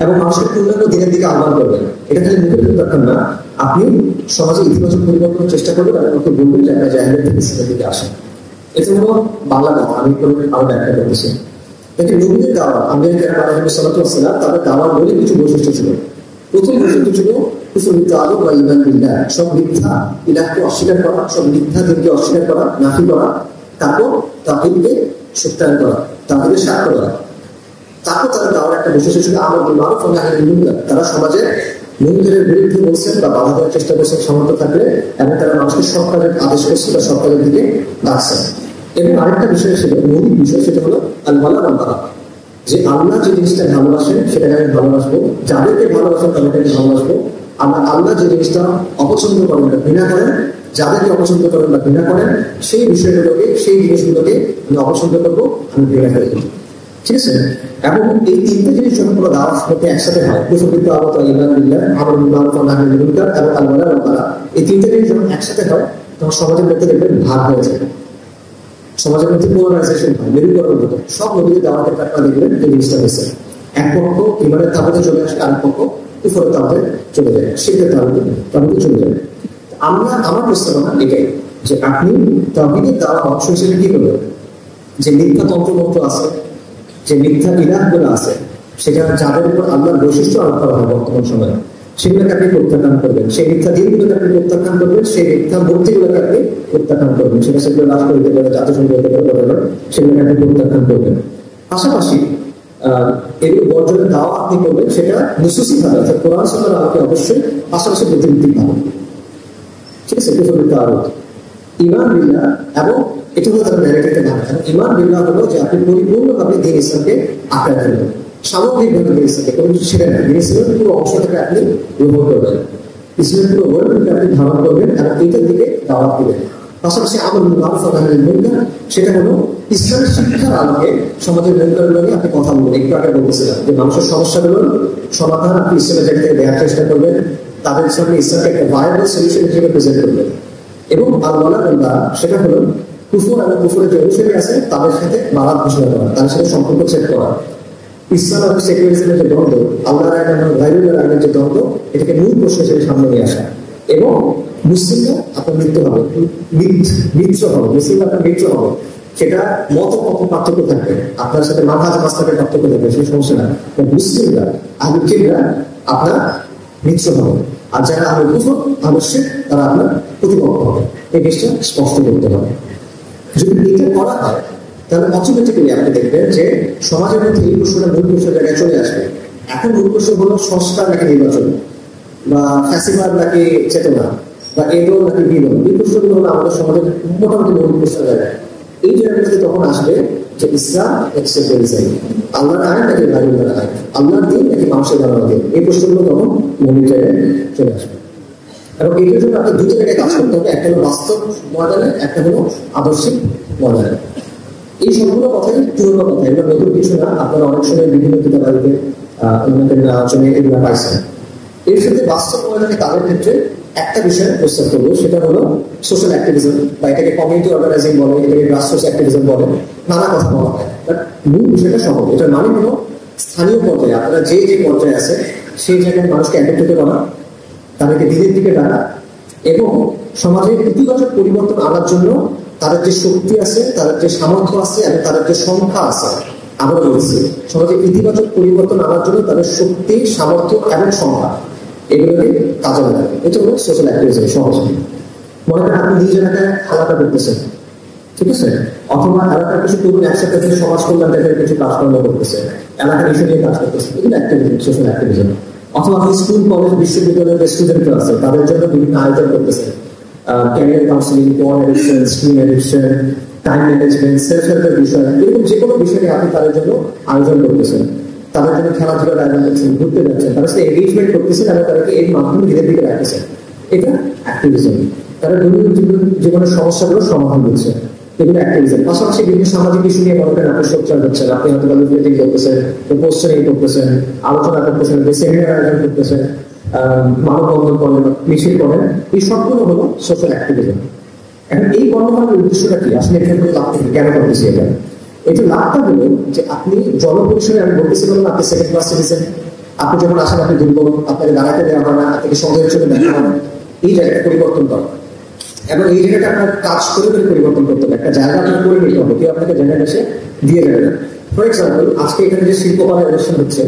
এবং মানুষের পূর্ণাঙ্গ দিনের দিকে আহ্বান করবেন। এটা খালি মুখের প্রত্যাখ্যান না, আপনি সমাজে ইতিবাচক পরিবর্তনের চেষ্টা করবেন এবং ওকে বলবেন যে আপনার জাহিলিয়াত থেকে ইসলামের দিকে আসেন। এটা হলো বাংলা কথা, আমি আরো ব্যাখ্যা করতেছি। দেখেন, নবীদের দাওয়া, আমেরিকার বাংলাদেশের সালাতুল্লাহ, তাদের দাওয়ার বলে কিছু বৈশিষ্ট্য ছিল। প্রথম বৈশিষ্ট্য ছিল কুফর আলো বা ঈমান বিল্লাহ, সব মিথ্যা ইলাহকে অস্বীকার করা, সব মিথ্যা দিনকে অস্বীকার করা, নাফি করা, তারপর তাওহীদকে সত্যায়ন করা, তাওহীদের সাক্ষ্য করা। তারপর তারা দাওয়ার একটা বৈশিষ্ট্য ছিল আমর বিল মারুফ ওয়া নাহyi আনিল মুনকার। তারা সমাজে মুনকারের বিরুদ্ধে বলছেন বা বাধা দেওয়ার চেষ্টা করছেন সামর্থ্য থাকলে, এবং তারা মানুষকে সৎ কাজের আদেশ করছে বা সৎ কাজের দিকে ডাকছেন। এবং আরেকটা বিষয় ছিল, মৌলিক বিষয়, সেটা হলো আল ওয়ালা ওয়াল বারা, যে আল্লাহ যে জিনিসটা ভালোবাসেন সেটাকে আমি ভালোবাসবো, যাদেরকে ভালোবাসেন তাদেরকে আমি ভালোবাসবো। আল্লাহ যে জিনিসটা অপছন্দ করেন বা ঘৃণা করেন, যাদেরকে অপছন্দ করেন বা ঘৃণা করেন, সেই বিষয়গুলোকে, সেই জিনিসগুলোকে আমি অপছন্দ করবো, আমি ঘৃণা করে দেবো। ঠিক আছে? এবং এই তিনটে জিনিস যখন কোনো দাওয়াত মধ্যে একসাথে হয়, কুফর আলো ওয়া ঈমান বিল্লাহ, আমর বিল মারুফ ওয়া নাহyi আনিল মুনকার এবং আল ওয়ালা ওয়াল বারা, এই তিনটে জিনিস যখন একসাথে হয়, তখন সমাজের মধ্যে দেখবেন ভাগ হয়ে যায়, সমাজের মধ্যে পোলারাইজেশন হয়, মেরুকরণ হতো। সব নবীদের দাওয়াতের ব্যাপারে দেখবেন এই জিনিসটা হয়েছে, এক পক্ষ ঈমানের তাবুতে চলে আসে, আরেক পক্ষ কুফরের তাবুতে চলে যায়, শিরকের তাবুতে চলে যায়। আমার প্রস্তাবনা এটাই যে আপনি তাওহীদের দাওয়ার অংশ হিসেবে কি করবেন, যে মিথ্যা তন্ত্রমন্ত্র আছে, যে মিথ্যা ইলাহগুলো আছে, সেটা যাদের উপর আল্লাহর বৈশিষ্ট্য আরোপ করা হয় বর্তমান সময়ে, সেগুলোকে আপনি প্রত্যাখ্যান করবেন, সেই মিথ্যা দিনগুলোকে আপনি প্রত্যাখ্যান করবেন, সেই মিথ্যা মূর্তিগুলোকে আপনি প্রত্যাখ্যান করবেন, সেগুলো রাষ্ট্র হইতে পারে, জাতিসংঘ হইতে পারে, সেগুলোকে আপনি প্রত্যাখ্যান করবেন। পাশাপাশি এগুলো বর্জনের দাওয়া আপনি করবেন, সেটা নিশ্চিত ভাবে, অর্থাৎ কোরআন সুন্নাহর আলোকে অবশ্যই, পাশাপাশি বুদ্ধিভিত্তিক ভাবে। ঠিক আছে? কুফর আলো, ঈমান বিল্লাহ, এবং এটা হলো তার ন্যারেটিভের ভাগ। ঈমান বিল্লাহ হলো যে আপনি পরিপূর্ণভাবে দ্বীন ইসলামকে আঁকড়ে ধরবেন, সামগ্রিকভাবে দ্বীন ইসলামকে, কোনো কিছু ছেড়ে না, দ্বীন ইসলামের পুরো অংশটাকে আপনি গ্রহণ করবেন, ইসলামের পুরো ওয়ার্ল্ডকে আপনি ধারণ করবেন এবং এইটার দিকে দাওয়াত দিবেন। পাশাপাশি আমর বিল মারুফ ওয়া নাহyi আনিল মুনকার, সেটা হলো ইসলামের শিক্ষার আলোকে সমাজের মূল্যগুলো নিয়ে আপনি কথা বলবেন। একটু আগে বলতেছিলাম যে মানুষের সমস্যাগুলোর সমাধান আপনি ইসলামের জায়গা থেকে দেওয়ার চেষ্টা করবেন, তাদের সামনে ইসলামকে একটা ভায়াবল সলিউশন হিসেবে প্রেজেন্ট করবেন। এবং আল্লাহ সেটা হলো কুফর এবং কুফরের যে অনুসারী আছে তাদের সাথে বারাত ঘোষণা করা, তাদের সাথে সম্পর্ক সেট করা। ইসলাম এবং সেকুলারিজমের যে দ্বন্দ্ব, আল্লাহর আইন এবং গায়রুল্লাহর আইনের যে দ্বন্দ্ব, এটাকে মূল প্রশ্ন হিসেবে সামনে নিয়ে আসা। এবং মুসলিমরা আপনার মৃত্যু হবে, মিত্র হবে, মুসলিমরা আপনার মিত্র হবে, সেটা মত পার্থক্য থাকবে, আপনার সাথে মানহাজ মাসলাকের পার্থক্য থাকবে, সেই সমস্যা না। মুসলিমরা আহলুকিবরা আপনার মিত্র হবে, আর যারা আহলে কুফর অবশ্যই তারা আপনার প্রতিপক্ষ হবে। এই জিনিসটা স্পষ্ট করতে হবে। যদি এটা করা হয় তাহলে অটোমেটিক্যালি আপনি দেখবেন যে সমাজের মধ্যে এই প্রশ্নটা মূল প্রশ্ন জায়গায় চলে আসবে। এখন মূল প্রশ্ন হলো সংস্কার নাকি নির্বাচন, বা ফ্যাসিবাদ নাকি চেতনা, বা এদো নাকি বিদল। এই প্রশ্নগুলো হলো আমাদের সমাজের মোটামুটি মূল প্রশ্ন জায়গায়। এই জায়গাটাতে তখন আসবে যে ইসলাম এক্সেপ্টেন্সাই, আল্লাহর আইন নাকি গায়রুল্লাহর আইন, আল্লাহর দিন নাকি মানুষের বানানো দিন। এই প্রশ্নগুলো তখন মূল জায়গায় চলে আসবে। এবং এটার জন্য আপনার দুটো জায়গায় কাজ করতে হবে, একটা হলো বাস্তব ময়দানে, একটা হলো আদর্শিক ময়দানে। এই সবগুলো কথাই পুরোনো কথা, এগুলো নতুন কিছু না। আপনারা অনেক সময় বিভিন্ন কিতাবাদিতে আলোচনা এগুলো পাইছেন। এর সাথে বাস্তব ময়দানে তাদের ক্ষেত্রে একটা বিষয় প্রস্তাব করবো, সেটা হলো সোশ্যাল অ্যাক্টিভিজম, বা এটাকে কমিউনিটি অর্গানাইজিং বলে, এটাকে গ্রাসরুটস অ্যাক্টিভিজম বলে, নানা কথা বলা হয়। বাট মূল বিষয়টা সহজ। এটার মানে হলো স্থানীয় পর্যায়ে আপনারা যে যে পর্যায়ে আছে সেই জায়গায় মানুষকে একত্রিত করা, তাদেরকে দিনের দিকে ডাকা, এবং সমাজে ইতিবাচক পরিবর্তন আনার জন্য তাদের যে শক্তি আছে, তাদের যে সামর্থ্য আছে এবং তাদের যে সংখ্যা আছে, আমরা বলছি সমাজে ইতিবাচক পরিবর্তন আনার জন্য তাদের শক্তি, সামর্থ্য এবং সংখ্যা, এগুলোকে কাজে লাগাবে। এটা হলো সোশ্যাল অ্যাক্টিভিজম। সহজ মনে করেন আপনি নিজ এলাকায় খেলাটা করতেছেন, ঠিক আছে, অথবা এলাকার কিছু তরুণ একসাথে সমাজ কল্যাণ দেখে কিছু কাজকর্ম করতেছে, এলাকার ইস্যু নিয়ে কাজ করতেছে, এগুলো অ্যাক্টিভিজম, সোশ্যাল অ্যাক্টিভিজম। অথবা আপনি স্কুল, কলেজ, বিশ্ববিদ্যালয়ের যে স্টুডেন্টরা আছে তাদের জন্য বিভিন্ন আয়োজন করতেছেন, ক্যারিয়ার কাউন্সিলিং, কোয়ার addiction, screen addiction, time management, self হেল্পের বিষয়, এরকম যে কোনো বিষয়ে আপনি তাদের জন্য আয়োজন করতেছেন, তাদের জন্য খেলাধুলার আয়োজন করছেন, ঘুরতে যাচ্ছেন, তাদের সাথে এঙ্গেজমেন্ট করতেছেন এবং তাদেরকে এর মাধ্যমে ধীরে ধীরে রাখতেছেন। এটা অ্যাক্টিভিজম। তারা দৈনন্দিন জীবনের সমস্যাগুলোর সমাধান দিচ্ছে, এগুলো অ্যাক্টিভিজম। পাশাপাশি বিভিন্ন সামাজিক ইস্যু নিয়ে মনে করেন আপনি সোচ্চার হচ্ছেন, আপনি হয়তো মিটিং করতেছেন, পোস্টারিং করতেছেন, আলোচনা করতেছেন, সেমিনার আয়োজন করতেছেন, মানববন্ধন করেন, মিছিল করেন, এই সবগুলো হলো সোশ্যাল অ্যাক্টিভিজম। এখন এই কর্মকাণ্ডের উদ্দেশ্যটা কি, আসলে এখানে লাভ থেকে কেন করতেছি এটা? এটা লাভটা হলো যে আপনি জনপরিসরে, আমি বলতেছিলাম আপনি সেকেন্ড ক্লাস সিটিজেন, আপনি যখন আসেন আপনি দুর্বল, আপনাকে দাঁড়াতে দেওয়া হয় না, আপনাকে সন্দেহের চলে দেখা হয়, এই জায়গাটা পরিবর্তন করা। এবং এই জায়গাটা আপনার কাজ করে পরিবর্তন করতে হবে, একটা জায়গা আপনার করে নিতে হবে, কেউ আপনাকে জায়গাটা এসে দিয়ে যাবে না। ফর এক্সাম্পল, আজকে এখানে যে শিল্পকলা অনুষ্ঠান হচ্ছে,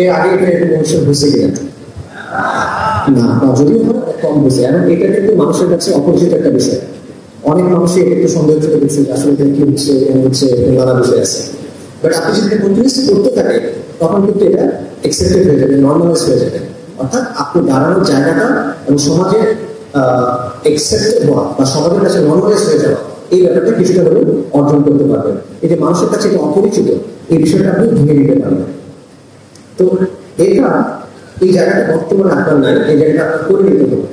এর আগে এখানে একটা অনুষ্ঠান হয়েছে কিনা না, যদিও কম হয়েছে। এবং এটা কিন্তু মানুষের কাছে অপরিচিত একটা বিষয়, অনেক মানুষই এটা একটু সন্দেহ চলে দিচ্ছে, আসলে কি হচ্ছে, হচ্ছে, নানা বিষয় আছে। বাট আপনি যদি কন্টিনিউসলি করতে থাকেন তখন কিন্তু এটা এক্সেপ্টেড হয়ে যাবে, নর্মালাইজ হয়ে যাবে। অর্থাৎ আপনি দাঁড়ানোর জায়গাটা এবং সমাজে একসেপ্টেড হওয়া বা সমাজের কাছে নর্মালাইজ হয়ে যাওয়া, এই ব্যাপারটা কিছুটা হলেও অর্জন করতে পারবেন। এই যে মানুষের কাছে এটা অপরিচিত, এই বিষয়টা আপনি ভেঙে নিতে পারবেন। তো এটা, এই জায়গাটা বর্তমানে আপনার নাই, এই জায়গাটা আপনার করে নিতে হবে।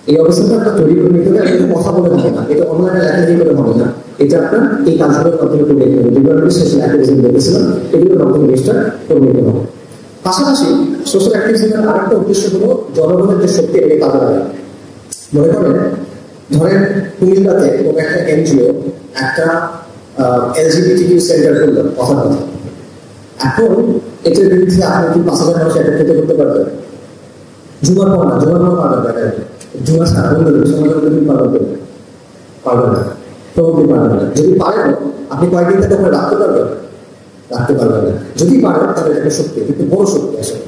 এই অবস্থাটা আপনার তৈরি করে নিতে হবে। এটা কথা বলে হবে না, এটা অনলাইনে লেখালেখি করে হবে না, এটা আপনার এই কাজগুলোর মাধ্যমে করে নিতে হবে। যেগুলো আমি সোশ্যাল অ্যাক্টিভিজম বলেছিলাম, এগুলোর মাধ্যমে জিনিসটা করে নিতে হবে। পাশাপাশি সোশ্যাল অ্যাক্টিভিজমের আরেকটা উদ্দেশ্য হলো জনগণের যে শক্তি, এটাকে কাজে লাগা। মনে করেন, ধরেন কুমিল্লাতে কোনো একটা এনজিও একটা এলজিবিটিকিউ সেন্টার করলো, কথার কথা। এখন এটার বিরুদ্ধে আপনি কি 5,000 মানুষ একত্রিত করতে পারবেন? জুমার পর না, জুমার পর পারবেন, জুমা ছাড়া অন্য সমাজের পারবেন না, তখন পারবেন না। যদি পারেন আপনি কয়েকদিন থেকে ওখানে রাখতে পারবেন না। যদি পারেন তাহলে একটা শক্তি, কিন্তু বড় শক্তি আসলে।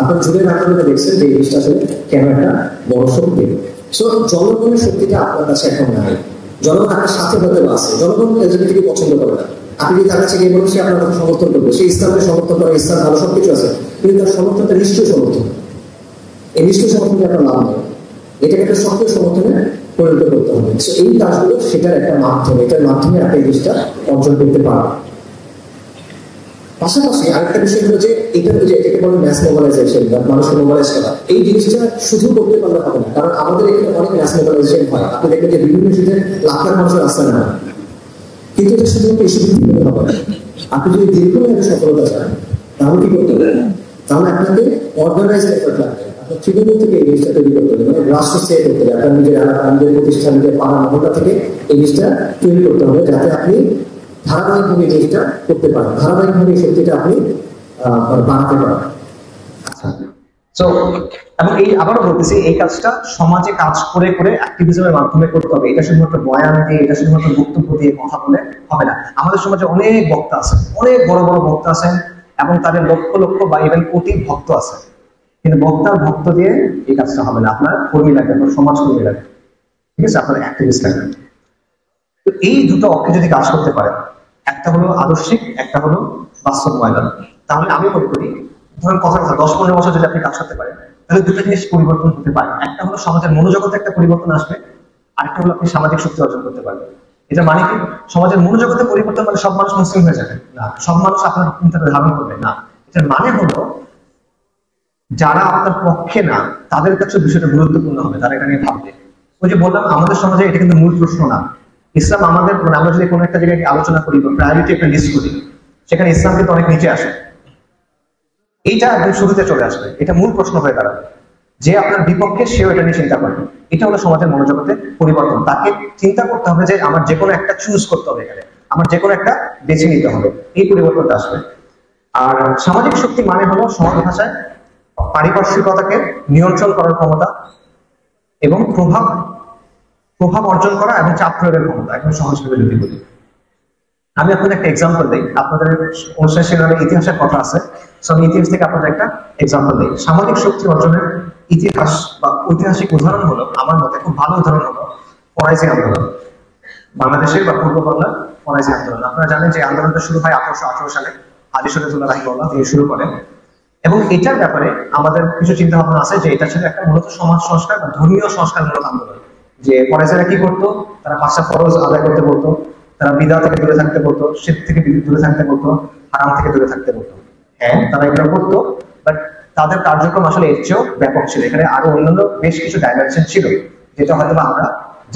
আপনার যুগের আন্দোলনে দেখছেন যে এই জিনিসটা আসলে কেন একটা বড় শক্তি। সো জনগণের শক্তিটা আপনার কাছে এখন নাই। জনগণ আপনার সাথে হতে আছে, জনগণ এলজিবিটিকে পছন্দ করে না। আপনি যদি তার কাছে গিয়ে বলেন সে আপনার কথা সমর্থন করবে, সে ইসলামকে সমর্থন করে, ইসলাম ভালো সবকিছু আছে, কিন্তু তার সমর্থনটা নিশ্চয়ই সমর্থন। এই নিশ্চয় সমর্থনে আপনার লাভ নেই, এটাকে একটা সক্রিয় সমর্থনে পরিণত করতে হবে। এই কাজগুলো সেটার একটা মাধ্যম, এটার মাধ্যমে আপনি এই জিনিসটা অর্জন করতে পারবেন। পাশাপাশি আরেকটা বিষয় হলো যে এটাকে বলে ম্যাস মোবালাইজেশন বা মানুষকে মোবালাইজ করা। এই জিনিসটা শুধু করতে পারলে হবে না, কারণ আমাদের এখানে অনেক ম্যাস মোবালাইজেশন হয়। আপনি দেখবেন যে বিভিন্ন ইস্যুতে লাখ লাখ মানুষের রাস্তা নেওয়া, কিন্তু এটা শুধুমাত্র এসে দিতে হবে না। আপনি যদি দীর্ঘমেয়াদে সফলতা চান তাহলে কি করতে হবে? তাহলে আপনাকে অর্গানাইজ এফোর্ট লাগবে। আপনার তৃণমূল থেকে এই জিনিসটা তৈরি করতে হবে, মানে রাষ্ট্র সেট করতে হবে। আপনার নিজের এলাকা, নিজের প্রতিষ্ঠান, নিজের পাড়া মহল্লা থেকে এই জিনিসটা তৈরি করতে হবে, যাতে আপনি ধারাবাহিকভাবে এই জিনিসটা করতে পারেন, ধারাবাহিকভাবে এই শক্তিটা আপনি বাড়াতে পারেন। তো এবং এই আবারও বলতেছি, এই কাজটা সমাজে কাজ করে করে অ্যাক্টিভিজমের মাধ্যমে করতে হবে। এটা শুধুমাত্র বয়ান দিয়ে, এটা শুধুমাত্র বক্তব্য দিয়ে কথা বলে হবে না। আমাদের সমাজে অনেক বক্তা আছেন, অনেক বড় বড় বক্তা আছেন, এবং তাদের লক্ষ লক্ষ বা ইভেন কোটি ভক্ত আছে, কিন্তু বক্তার ভক্ত দিয়ে এই কাজটা হবে না। আপনার কর্মী লাগবে, আপনার সমাজ কর্মী লাগবে, ঠিক আছে, আপনার অ্যাক্টিভিস্ট লাগবে। তো এই দুটো অক্ষে যদি কাজ করতে পারে, একটা হলো আদর্শিক, একটা হলো বাস্তবায়ন, তাহলে আমি মনে করি ধরেন কথা 10-15 বছর যদি আপনি কাজ করতে পারেন, তাহলে দুটো জিনিস পরিবর্তন হতে পারে। একটা হলো সমাজের মনোজগতে একটা পরিবর্তন আসবে, আরেকটা হলো আপনি সামাজিক শক্তি অর্জন করতে পারবেন। এটা মানে কি সমাজের মনোজগতে পরিবর্তন মানে সব মানুষ মুসলিম হয়ে যাবে না, সব মানুষ আপনার চিন্তাটা ধারণ করবে না। এটার মানে হলো যারা আপনার পক্ষে না তাদের কাছে বিষয়টা গুরুত্বপূর্ণ হবে, তারা এটা নিয়ে ভাববে। ওই যে বললাম আমাদের সমাজে এটা কিন্তু মূল প্রশ্ন না। ইসলাম আমাদের, মানে আমরা যদি কোনো একটা জায়গায় আলোচনা করি বা প্রায়োরিটি একটা লিস্ট করি, সেখানে ইসলাম কিন্তু অনেক নিচে আসে। এইটা একদম শুরুতে চলে আসবে, এটা মূল প্রশ্ন হয়ে দাঁড়াবে। যে আপনার বিপক্ষে সেও এটা নিয়ে চিন্তা করবে। এটা হলো সমাজের মনোজগতে পরিবর্তন। তাকে চিন্তা করতে হবে যে আমার যে কোনো একটা চুজ করতে হবে, এখানে আমার যে কোনো একটা বেছে নিতে হবে, এই পরিবর্তনটা আসবে। আর সামাজিক শক্তি মানে হলো সহজ ভাষায় পারিপার্শ্বিকতাকে নিয়ন্ত্রণ করার ক্ষমতা এবং প্রভাব অর্জন করা এবং চাপ প্রয়োগের ক্ষমতা, একদম সহজভাবে যদি বলি। আমি আপনাদের একটা এক্সাম্পল দিই। আপনাদের অনুষ্ঠান শিরোনামে ইতিহাসের কথা আছে, আমি ইতিহাস থেকে আপনাদের একটা এক্সাম্পল দিই। সামাজিক শক্তি অর্জনের ইতিহাস বা ঐতিহাসিক উদাহরণ হলো, আমার মতে খুব ভালো উদাহরণ হলো ফরাইজি আন্দোলন, বাংলাদেশের বা পূর্ব বাংলার ফরাইজি আন্দোলন। আপনারা জানেন যে আন্দোলনটা শুরু হয় 1818 সালে, হাজী শরীয়তুল্লাহ রাহিমাহুল্লাহ তিনি শুরু করেন। এবং এটার ব্যাপারে আমাদের কিছু চিন্তা ভাবনা আছে যে এটা ছিল একটা মূলত সমাজ সংস্কার বা ধর্মীয় সংস্কারমূলক আন্দোলন। যে ফরাইজিরা কি করতো, তারা 5টা ফরজ আদায় করতে বলতো, তারা বিদআত থেকে দূরে থাকতে বলতো, শিরক থেকে দূরে থাকতে বলতো, হারাম থেকে দূরে থাকতে বলতো। হ্যাঁ, তারা এগুলো করতো, বাট তাদের কার্যক্রম আসলে এর চেয়েও ব্যাপক ছিল। এখানে আরো অন্যান্য বেশ কিছু ডাইমেনশন ছিল, যেটা হয়তো আমরা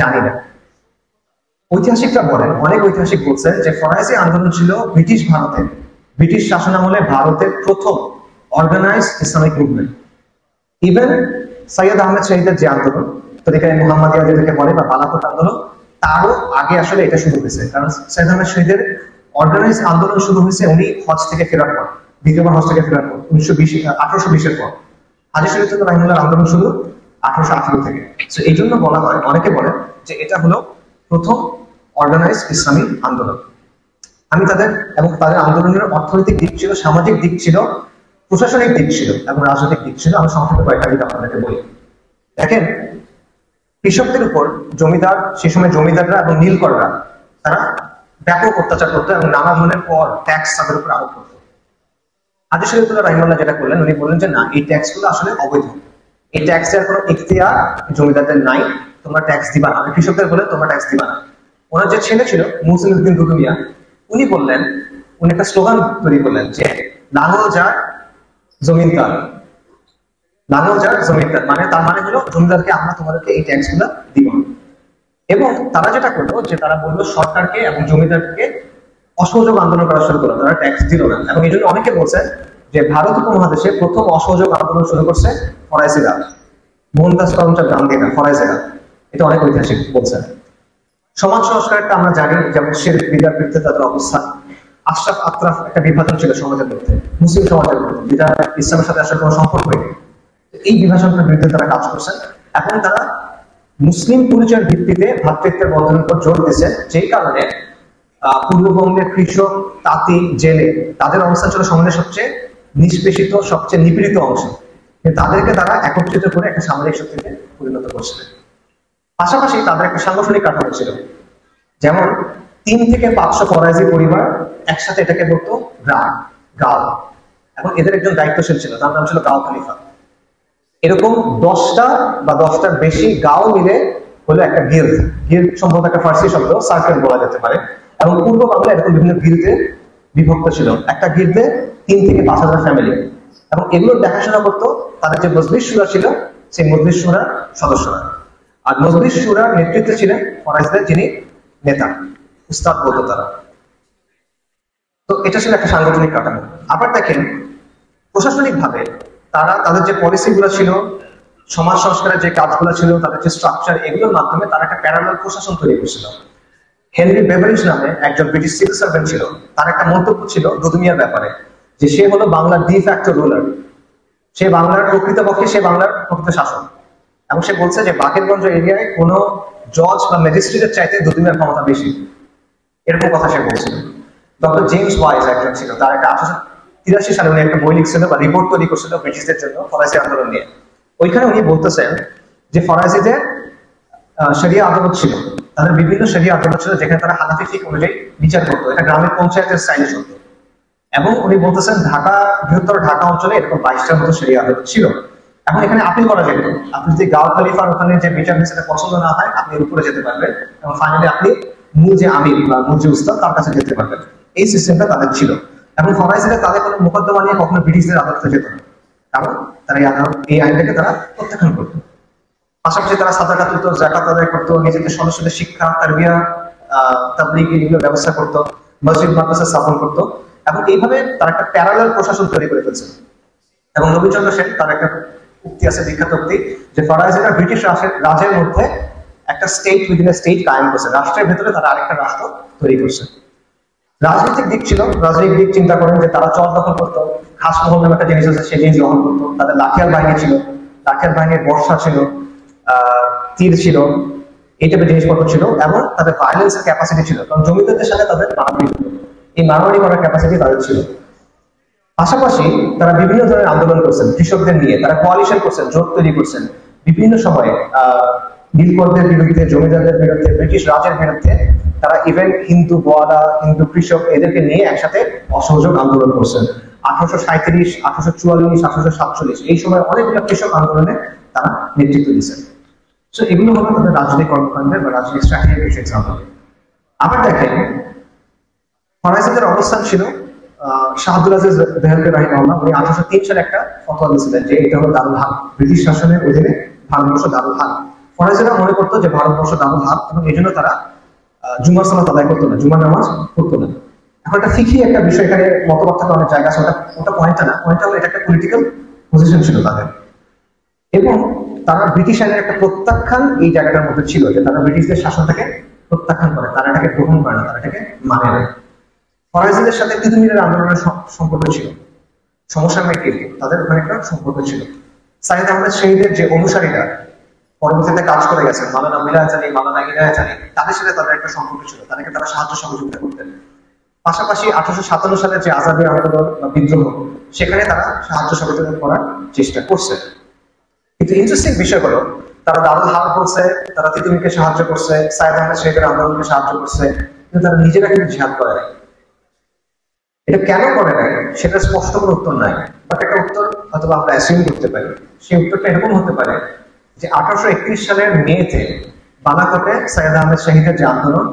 জানি না। ঐতিহাসিকরা বলেন, অনেক ঐতিহাসিক বলছেন যে ফরাইজি আন্দোলন ছিল ব্রিটিশ ভারতে, ব্রিটিশ শাসনামলে ভারতের প্রথম organise Islamic movement. Even Syed Ahmed শহীদের যে আন্দোলন, তো এখানে মুহাম্মাদিয়া যেটাকে বলে বা বালাকোট আন্দোলন, তারও আগে আসলে এটা শুরু হয়েছে। কারণ সৈয়দ আহমেদ শহীদের অর্গানাইজ আন্দোলন শুরু হয়েছে উনি হজ থেকে ফেরার পর, দ্বিতীয়বার হজ থেকে ফেরার পর 1820-এর পর। হাজী শরীয়তুল্লাহ রাহিমাহুল্লাহর আন্দোলন শুরু 1818 থেকে। তো এই জন্য বলা হয়, অনেকে বলেন যে এটা হলো প্রথম অর্গানাইজ ইসলামিক আন্দোলন। আমি তাদের আন্দোলনের অর্থনৈতিক দিক ছিল, সামাজিক দিক ছিল, প্রশাসনিক দিক ছিল এবং রাজনৈতিক দিক ছিল। আমি সংক্ষেপে কয়েকটা দিক আপনাদেরকে বলি। দেখেন, কৃষকদের উপর জমিদার, সে সময় জমিদাররা এবং নীলকররা তারা ব্যাপক অত্যাচার করতো এবং নানা ধরনের কর, ট্যাক্স তাদের উপর আরোপ করতো। হাজী শরীয়তুল্লাহ রাহিমাহুল্লাহ যেটা করলেন, উনি বললেন যে না, এই ট্যাক্স গুলো আসলে অবৈধ, এই ট্যাক্সের কোনো ইখতিয়ার জমিদারদের নাই, তোমরা ট্যাক্স দিবা না। কৃষকদের বলে তোমরা ট্যাক্স দিবা না। ওনার যে ছেলে ছিল মুসলিউদ্দিন দুদু মিয়া, উনি বললেন, উনি একটা স্লোগান তৈরি করলেন যে লাঙ্গল যার জমিন তার, লাঙ্গল যার জমিন তার, মানে তার মানে হলো জমিদারকে আমরা তোমাদেরকে এই ট্যাক্স গুলা দিব। এবং তারা যেটা করলো যে তারা বললো সরকারকে এবং জমিদারকে অসহযোগ আন্দোলন করা শুরু করলো, তারা ট্যাক্স দিল না। এবং এই জন্য অনেকে বলছেন যে ভারত উপমহাদেশে প্রথম অসহযোগ আন্দোলন শুরু করছে ফরাইজিরা, মোহনদাস করমচাঁদ গান্ধীরা, ফরাইজিরা। এটা অনেক ঐতিহাসিক বলছেন। সমাজ সংস্কারটা আমরা জানি, যেমন শিরক বিদআত বিরুদ্ধে তাদের অবস্থান, আশরাফ আতরাফ একটা বিভাজন ছিল সমাজের মধ্যে, মুসলিম সমাজের মধ্যে, যেটা ইসলামের সাথে আসলে কোনো সম্পর্ক নেই। এই বিভাজনটার বিরুদ্ধে তারা কাজ করছেন। এখন তারা মুসলিম পরিচয়ের ভিত্তিতে ভ্রাতৃত্বের বন্ধনের উপর জোর দিয়েছে, যেই কারণে পূর্ববঙ্গের কৃষক, তাঁতি, জেলে তাদের অবস্থান ছিল সমাজের সবচেয়ে নিষ্পেষিত, সবচেয়ে নিপীড়িত অংশ। কিন্তু তাদেরকে তারা একত্রিত করে একটা সামাজিক শক্তিতে পরিণত করছিলেন। পাশাপাশি তাদের একটা সাংগঠনিক কাঠামো ছিল, যেমন 3 থেকে 500 ফরাইজি পরিবার একসাথে এটাকে বলতো গ্রাম, গাঁও। এবং এদের একজন দায়িত্বশীল ছিল, তার নাম ছিল গাঁও খলিফা। এরকম 10টা বা 10টার বেশি গাঁও মিলে হলো একটা গিল্ড। গিল্ড সম্ভবত একটা ফার্সি শব্দ, সার্কেল বলা যেতে পারে। এবং পূর্ব বাংলা এরকম বিভিন্ন গিল্ডে বিভক্ত ছিল। একটা গিল্ডে 3 থেকে 5,000 ফ্যামিলি। এবং এগুলো দেখাশোনা করতো তাদের যে মজলিস শুরা ছিল, সেই মজলিস শুরার সদস্যরা। আর মজলিস শুরার নেতৃত্বে ছিলেন ফরাইজদের যিনি নেতা, উস্তাদ বলতো তারা। তো এটা ছিল একটা সাংগঠনিক কাঠামো। আবার দেখেন প্রশাসনিক ভাবে তারা তাদের যে পলিসিগুলো ছিল, সমাজ সংস্কারের যে কাজগুলো ছিল, তাদের যে স্ট্রাকচার, এগুলোর মাধ্যমে তারা একটা প্যারালাল প্রশাসন তৈরি করছিল। হেনরি বেভারিজ নামে একজন ব্রিটিশ সিভিল সার্ভেন্ট ছিল, তার একটা মন্তব্য ছিল দুদুমিয়ার ব্যাপারে, যে সে হলো বাংলার ডি ফ্যাক্টো রুলার, সে বাংলার প্রকৃতপক্ষে সে বাংলার প্রকৃত শাসক। এবং সে বলছে যে বাকেরগঞ্জ এরিয়ায় কোনো জজ বা ম্যাজিস্ট্রেটের চাইতে দুদুমিয়ার ক্ষমতা বেশি, এরকম কথা সে বলছিল। ডক্টর জেমস ওয়াইজ একজন ছিল, তার একটা 1883 সালে উনি একটা বই লিখছিল বা রিপোর্ট তৈরি করছিল ব্রিটিশদের জন্য ফরাসি আন্দোলন নিয়ে। ওইখানে উনি বলতেছেন যে ফরাসিদের শরিয়া আদালত ছিল, তাদের বিভিন্ন শরিয়া আদালত ছিল যেখানে তারা হানাফি ফিকহ অনুযায়ী বিচার করতো, এটা গ্রামের পঞ্চায়েতের স্টাইলে চলতো। এবং উনি বলতেছেন ঢাকা, বৃহত্তর ঢাকা অঞ্চলে এরকম 22টার মতো শরিয়া আদালত ছিল। এখন এখানে আপিল করা যেত, আপনি যদি গাও খলিফার ওখানে যে বিচার সেটা পছন্দ না হয় আপনি এর উপরে যেতে পারবেন এবং ফাইনালি আপনি মূল যে আমির বা মূল যে উস্তাদ তার কাছে যেতে পারবেন। এই সিস্টেমটা তাদের ছিল। এবং ফরাসিরা তাদের কোনো মোকদ্দমা নিয়ে কখনো ব্রিটিশদের আদালতে যেত না, কারণ তারা এই আইনটাকে তারা প্রত্যাখ্যান করতো। পাশাপাশি তারা সাদাকাত তুলতো, যাকাত আদায় করতো, নিজেদের সদস্যদের শিক্ষা, তারবিয়া, তাবলীগ এগুলো ব্যবস্থা করতো, মসজিদ মাদ্রাসা স্থাপন করতো। এবং এইভাবে তারা একটা প্যারালাল প্রশাসন তৈরি করে ফেলছে। এবং রবিচন্দ্র সেন তার একটা উক্তি আছে, বিখ্যাত উক্তি, যে ফরাসিরা ব্রিটিশ রাজের মধ্যে একটা স্টেট উইদিন এ স্টেট কায়েম করছে, রাষ্ট্রের ভেতরে তারা আরেকটা রাষ্ট্র তৈরি করছে। রাজনৈতিক দিক ছিল, রাজনৈতিক দিক চিন্তা করেন যে তারা চর দখল করতো, খাসমহল নামে একটা জিনিস আছে সেই জিনিস দখল করতো, তাদের লাঠিয়াল বাহিনী ছিল, লাঠিয়াল বাহিনীর বর্ষা ছিল, তীর ছিল, এই টাইপের জিনিসপত্র ছিল। এবং তাদের ভায়োলেন্সের ক্যাপাসিটি ছিল, কারণ জমিদারদের সাথে তাদের মারামারি হতো, এই মারামারি করার ক্যাপাসিটি তাদের ছিল। পাশাপাশি তারা বিভিন্ন ধরনের আন্দোলন করছেন কৃষকদের নিয়ে, তারা কোয়ালিশন করছেন, জোট তৈরি করছেন বিভিন্ন সময়ে নীলকরদের বিরুদ্ধে, জমিদারদের বিরুদ্ধে, ব্রিটিশ রাজের বিরুদ্ধে। তারা ইভেন হিন্দু বোয়ালা, হিন্দু কৃষক এদেরকে নিয়ে একসাথে অসহযোগ আন্দোলন করছেন। 1837, 1844, 1847 এই সময় অনেকগুলো কৃষক আন্দোলনে তারা নেতৃত্ব দিচ্ছেন। সো এগুলো হলো তাদের রাজনৈতিক কর্মকাণ্ডের বা রাজনৈতিক স্ট্র্যাটেজির কিছু এক্সাম্পল। আবার দেখেন ফরাসিদের অবস্থান ছিল, শাহ আব্দুল আজিজ দেহলভি রাহিমাহুল্লাহ উনি 1803 সালে একটা ফতোয়া দিয়েছিলেন যে এটা হলো দারুল হার্ব, ব্রিটিশ শাসনের অধীনে ভারতবর্ষ দারুল হার্ব। ফরাসিরা মনে করতো যে ভারতবর্ষ দারুল হার্ব এবং এই জন্য তারা জুমার সালাত আদায় করতো না, জুমার নামাজ পড়তো না। এখন একটা ফিকি একটা বিষয়, এখানে মতপার্থক্য অনেক জায়গা আছে, ওটা পয়েন্টটা না, পয়েন্টটা হলো এটা একটা পলিটিক্যাল পজিশন ছিল তাদের। এবং তারা ব্রিটিশ আইনের একটা প্রত্যাখ্যান এই জায়গাটার মধ্যে ছিল, যে তারা ব্রিটিশদের শাসনটাকে প্রত্যাখ্যান করে, তারা এটাকে গ্রহণ করে না, তারা এটাকে মানে না। ফরাসিদের সাথে তিতুমিরের আন্দোলনের সম্পর্ক ছিল, সমসাময়িক তাদের ওখানে একটা সম্পর্ক ছিল। সাইদ আহমেদ শহীদের যে অনুসারীরা পরবর্তীতে কাজ করে গেছেন, মাওলানা মিরাজ আলী, মাওলানা ইনায়েত আলী, তাদের সাথে তাদের একটা সম্পর্ক ছিল, তাদেরকে তারা সাহায্য সহযোগিতা করতেন। পাশাপাশি 1857 সালের যে আজাদি আন্দোলন বা বিদ্রোহ, সেখানে তারা সাহায্য সহযোগিতা করার চেষ্টা করছে। কিন্তু ইন্টারেস্টিং বিষয় হলো তারা দারুল হার্ব করছে, তারা তিতুমিরকে সাহায্য করছে, সাইদ আহমেদ শহীদের আন্দোলনকে সাহায্য করছে, কিন্তু তারা নিজেরা কিন্তু জিহাদ করে নাই। এটা কেন করে নাই সেটা স্পষ্ট কোনো উত্তর নাই, বাট একটা উত্তর হয়তো আমরা অ্যাসিউম করতে পারি। সেই উত্তরটা এরকম হতে পারে যে 1831 সালের মেতে বালাকোটে সাইয়েদ আহমেদ শহীদের যে আন্দোলন,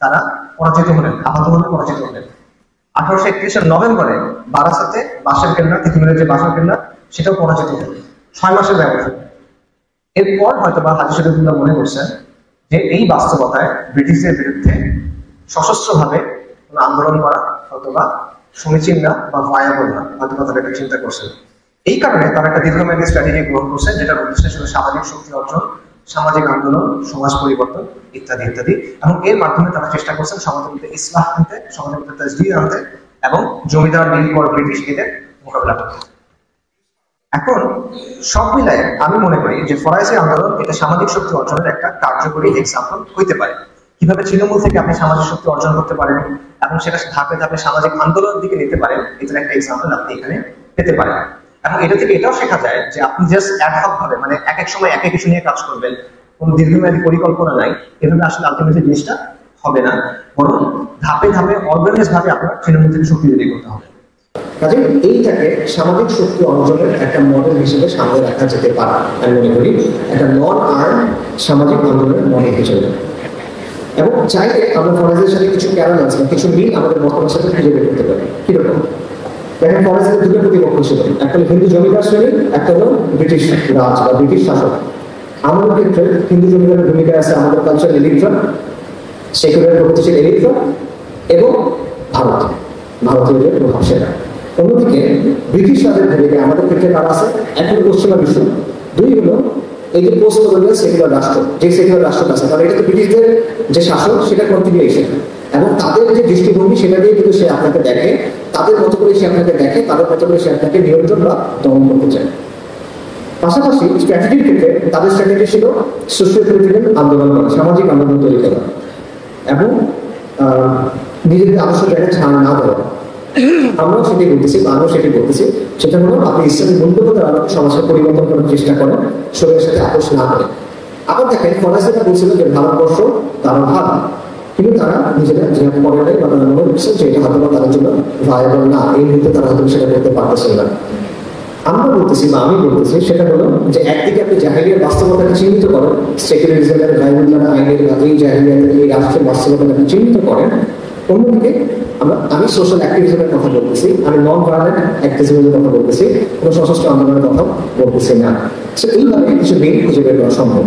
তারা পরাজিত হলেন, আহত হলেন, পরাজিত হলেন। 1831 নভেম্বরে বারাসাতে বাঁশের কেল্লা, তিতুমিরের যে বাঁশের কেল্লা, সেটাও পরাজিত হলেন। 6 মাসের ব্যবধান। এরপর হয়তো বা হাজী শরীফুল্লাহ মনে করছেন যে এই বাস্তবতায় ব্রিটিশদের বিরুদ্ধে সশস্ত্রভাবে আন্দোলন করা হয়তোবা সমীচীন না বা ভায়াবল না, হয়তো তারা একটা চিন্তা করছেন। এই কারণে তারা একটা দীর্ঘমেয়াদী স্ট্র্যাটেজি গ্রহণ করছেন, যেটার উদ্দেশ্য ছিল সামাজিক শক্তি অর্জন, সামাজিক আন্দোলন, সমাজ পরিবর্তন ইত্যাদি ইত্যাদি। এবং এর মাধ্যমে তারা চেষ্টা করছেন সমাজের মধ্যে ইসলাহ আনতে, সমাজের মধ্যে তাজদীদ আনতে এবং জমিদার নীলকর ব্রিটিশ এদের মোকাবিলা করতে। এখন সব মিলায় আমি মনে করি যে ফরাসি আন্দোলন এটা সামাজিক শক্তি অর্জনের একটা কার্যকরী এক্সাম্পল হইতে পারে। কিভাবে তৃণমূল থেকে আপনি সামাজিক শক্তি অর্জন করতে পারেন এবং সেটা ধাপে ধাপে সামাজিক আন্দোলনের দিকে নিতে পারেন, এটার একটা এক্সাম্পল আপনি এখানে পেতে পারেন। এবং এটা থেকে এটাও শেখা যায় যে আপনি জাস্ট অ্যাডহক ভাবে, মানে এক এক সময় এক এক কিছু নিয়ে কাজ করবেন, কোনো দীর্ঘমেয়াদী পরিকল্পনা নাই, এভাবে আসলে আলটিমেটলি জিনিসটা হবে না, বরং ধাপে ধাপে অর্গানাইজ ভাবে আপনার তৃণমূল থেকে শক্তি তৈরি করতে হবে। কাজে এইটাকে সামাজিক শক্তি অর্জনের একটা মডেল হিসেবে সামনে রাখা যেতে পারে, আমি মনে করি একটা নন আর্ম সামাজিক আন্দোলনের মডেল হিসেবে। এবং চাইলে আমরা ফরাসিদের সাথে কিছু প্যারালাল বা কিছু মিল আমাদের বর্তমানের সাথে খুঁজে বের করতে পারি। কিরকম? দেখেন ফরাসিদের দুটো প্রতিপক্ষ ছিল, একটা হলো হিন্দু জমিদার শ্রেণী, একটা হলো ব্রিটিশ রাজ বা ব্রিটিশ শাসক। আমাদের ক্ষেত্রে হিন্দু জমিদারের ভূমিকা আছে আমাদের কালচার এলিটরা, সেকুলার প্রগতিশীল এলিটরা এবং ভারতীয় যে প্রভাব সেটা। অন্যদিকে ব্রিটিশ রাজের ভূমিকা আমাদের ক্ষেত্রে কারা আছে? এখন পশ্চিমা বিশ্ব, দুই হলো এই যে পোস্ট কলোনিয়াল সেকুলার রাষ্ট্র, যে সেকুলার রাষ্ট্র আছে, কারণ এটা তো ব্রিটিশদের যে শাসন সেটা কন্টিনিউশন, এবং তাদের যে দৃষ্টিভঙ্গি সেটা দিয়ে কিন্তু সে আপনাকে দেখে, তাদের মতো করে সে আপনাকে দেখে, তাদের মতো করে সে আপনাকে নিয়ন্ত্রণ বা দমন করতে চায়। পাশাপাশি স্ট্র্যাটেজির ক্ষেত্রে তাদের স্ট্র্যাটেজি ছিল সোশিয়াল পলিটিক্যাল আন্দোলন করা, সামাজিক আন্দোলন তৈরি করা এবং নিজেদের আদর্শ জায়গায় ছাড় না দেওয়া। আমরাও সেটি বলতেছি, আমিও সেটি বলতেছি, সেটা হলো আপনি ইসলামী মূল্যবোধের আলোকে সমাজকে পরিবর্তন করার চেষ্টা করেন, শরীরের সাথে আপোষ না করে। আবার দেখেন ফরাসিরা বলছিল যে ভারতবর্ষ তারা ভালো, কিন্তু তারা নিজেরা জিহাদ করে নেয় বা তারা মনে করছে যে এটা হয়তো তাদের জন্য ভায়াবল না, এই মুহূর্তে তারা হয়তো সেটা করতে পারতেছে না। আমরা বলতেছি বা আমি বলতেছি সেটা হলো যে একদিকে আপনি জাহিলিয়ার বাস্তবতাকে চিহ্নিত করেন, সেকুলারিজমের গাইবুল্লাহ আইনের এই জাহিলিয়াতের এই রাষ্ট্রের বাস্তবতাকে চিহ্নিত করেন। অন্যদিকে আমি সোশ্যাল অ্যাক্টিভিজমের কথা বলতেছি, আমি নন ভায়োলেন্ট অ্যাক্টিভিজমের কথা বলতেছি, কোনো সশস্ত্র আন্দোলনের কথা বলতেছি না। সো এইভাবে কিছু মেইন খুঁজে বের করা সম্ভব।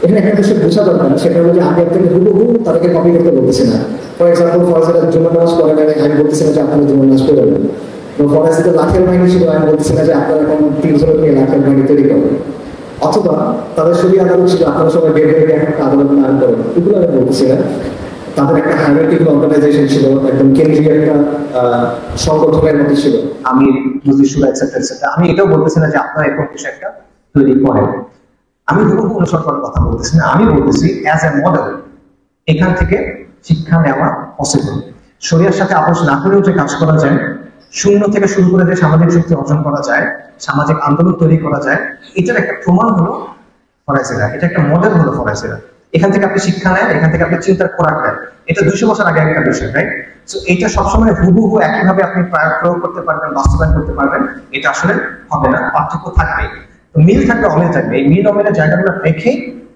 এখানে একটা বিষয় বোঝা দরকার, সেটা হলো যে আমি আপনাকে হুবহু তাদেরকে কপি করতে বলতেছি না। ফর এক্সাম্পল ফরাসিরা জুম্মা নামাজ পড়ে নেয়, আমি বলতেছি না যে আপনারা জুম্মা নামাজ পড়ে নেন। ফরাসিতে লাখের বাহিনী ছিল, আমি বলতেছি না যে আপনারা এখন 300 নিয়ে লাখের বাহিনী তৈরি করবেন। অথবা তাদের শরীর আদালত ছিল, আপনারা সবাই বের হয়ে গিয়ে একটা আদালত দান করেন, এগুলো আমি বলতেছি না। তাদের একটা হায়ারার্কিক্যাল অর্গানাইজেশন ছিল, একদম কেন্দ্রীয় একটা সংগঠনের মতো ছিল, আমি আমি এটাও বলতেছি না যে আপনারা এরকম কিছু একটা তৈরি করেন। আমি হুবহু অনুসরণ করার কথা বলতেছি না, আমি বলতেছি অ্যাজ এ মডেল এখান থেকে শিক্ষা নেওয়া পসিবল। শরীরের সাথে আপোষ না করেও যে কাজ করা যায়, শূন্য থেকে শুরু করে যে সামাজিক শক্তি অর্জন করা যায়, সামাজিক আন্দোলন তৈরি করা যায়, এটার একটা প্রমাণ হলো ফরাসিরা, এটা একটা মডেল হলো ফরাসিরা। এখান থেকে আপনি শিক্ষা নেন, এখান থেকে আপনি চিন্তার খোরাক নেন। এটা 200 বছর আগে একটা বিষয়, রাইট? সো এটা সবসময় হুবহু একইভাবে আপনি প্রয়োগ করতে পারবেন, বাস্তবায়ন করতে পারবেন, এটা আসলে হবে না, পার্থক্য থাকবে, মিল থাকবে, অমিল থাকবে। এই মিল অমিলের জায়গাগুলো রেখে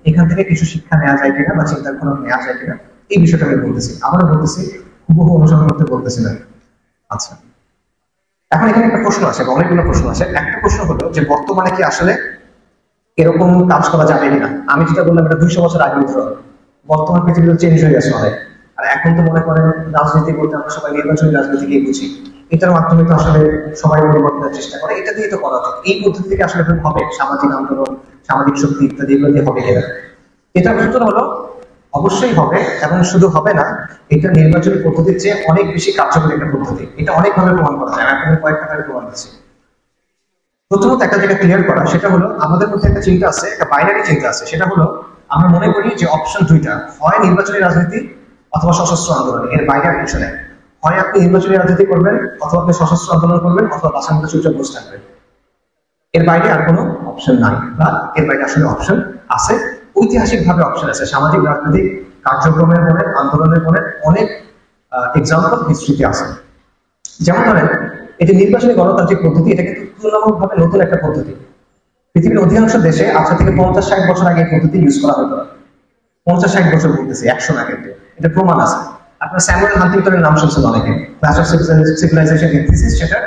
এখান থেকে কিছু শিক্ষা নেওয়া যায় কিনা বা চিন্তার খোরাক নেওয়া যায় কিনা, এই বিষয়টা আমি বলতেছি। আবারও বলতেছি, হুবহু অনুসরণ করতে বলতেছি না। আচ্ছা, এখন এখানে একটা প্রশ্ন আসে, অনেকগুলো প্রশ্ন আসে। একটা প্রশ্ন হলো যে বর্তমানে কি আসলে এরকম কাজ করা যাবে কিনা? আমি যেটা বললাম এটা 200 বছর আগে উদাহরণ, বর্তমান পৃথিবীতে চেঞ্জ হয়ে গেছে অনেক। আর এখন তো মনে করেন রাজনীতি বলতে আমরা সবাই নির্বাচনী রাজনীতিকে বুঝি, এটার মাধ্যমে তো আসলে সবাই পরিবর্তনের চেষ্টা করে, এটা দিয়ে তো করা যায়। এই পদ্ধতি থেকে আসলে হবে সামাজিক আন্দোলন, সামাজিক শক্তি ইত্যাদি এগুলো দিয়ে হবে কিনা? এটার উত্তর হলো অবশ্যই হবে, এবং শুধু হবে না, এটা নির্বাচনী পদ্ধতির চেয়ে অনেক বেশি কার্যকরী একটা পদ্ধতি। এটা অনেকভাবে প্রমাণ করা যায়, আমি কয়েকটা ভাবে প্রমাণ দিচ্ছি। প্রথমত একটা যেটা ক্লিয়ার করা, সেটা হলো আমাদের মধ্যে একটা চিন্তা আছে, একটা বাইনারি চিন্তা আছে। সেটা হলো আমরা মনে করি যে অপশন দুইটা, হয় নির্বাচনী রাজনীতি অথবা সশস্ত্র আন্দোলন, এর বাইরে আর কিছু নেই। হয় আপনি নির্বাচনী রাজনীতি করবেন, অথবা আপনি সশস্ত্র আন্দোলন করবেন, অথবা বাসার মধ্যে চুপচাপ বসে থাকবেন। এর বাইরে আর কোনো অপশন নাই, বা এর বাইরে আসলে অপশন আছে, ঐতিহাসিক ভাবে অপশন আছে। সামাজিক রাজনৈতিক কার্যক্রমের মনে, আন্দোলনের মনে অনেক এক্সাম্পল হিস্ট্রিতে আছে। যেমন ধরেন এই যে নির্বাচনী গণতান্ত্রিক পদ্ধতি, এটা কিন্তু তুলনামূলকভাবে নতুন একটা পদ্ধতি। পৃথিবীর অধিকাংশ দেশে আজ থেকে 50-60 বছর আগে এই পদ্ধতি ইউজ করা হতো। 50-60 বছর বলতেছি, 100 না, কিন্তু এটা প্রমাণ আছে। আপনার স্যামুয়েল হান্টিংটনের নাম শুনছেন অনেকে, ক্লাস অফ সিভিলাইজেশন থিসিস, সেটা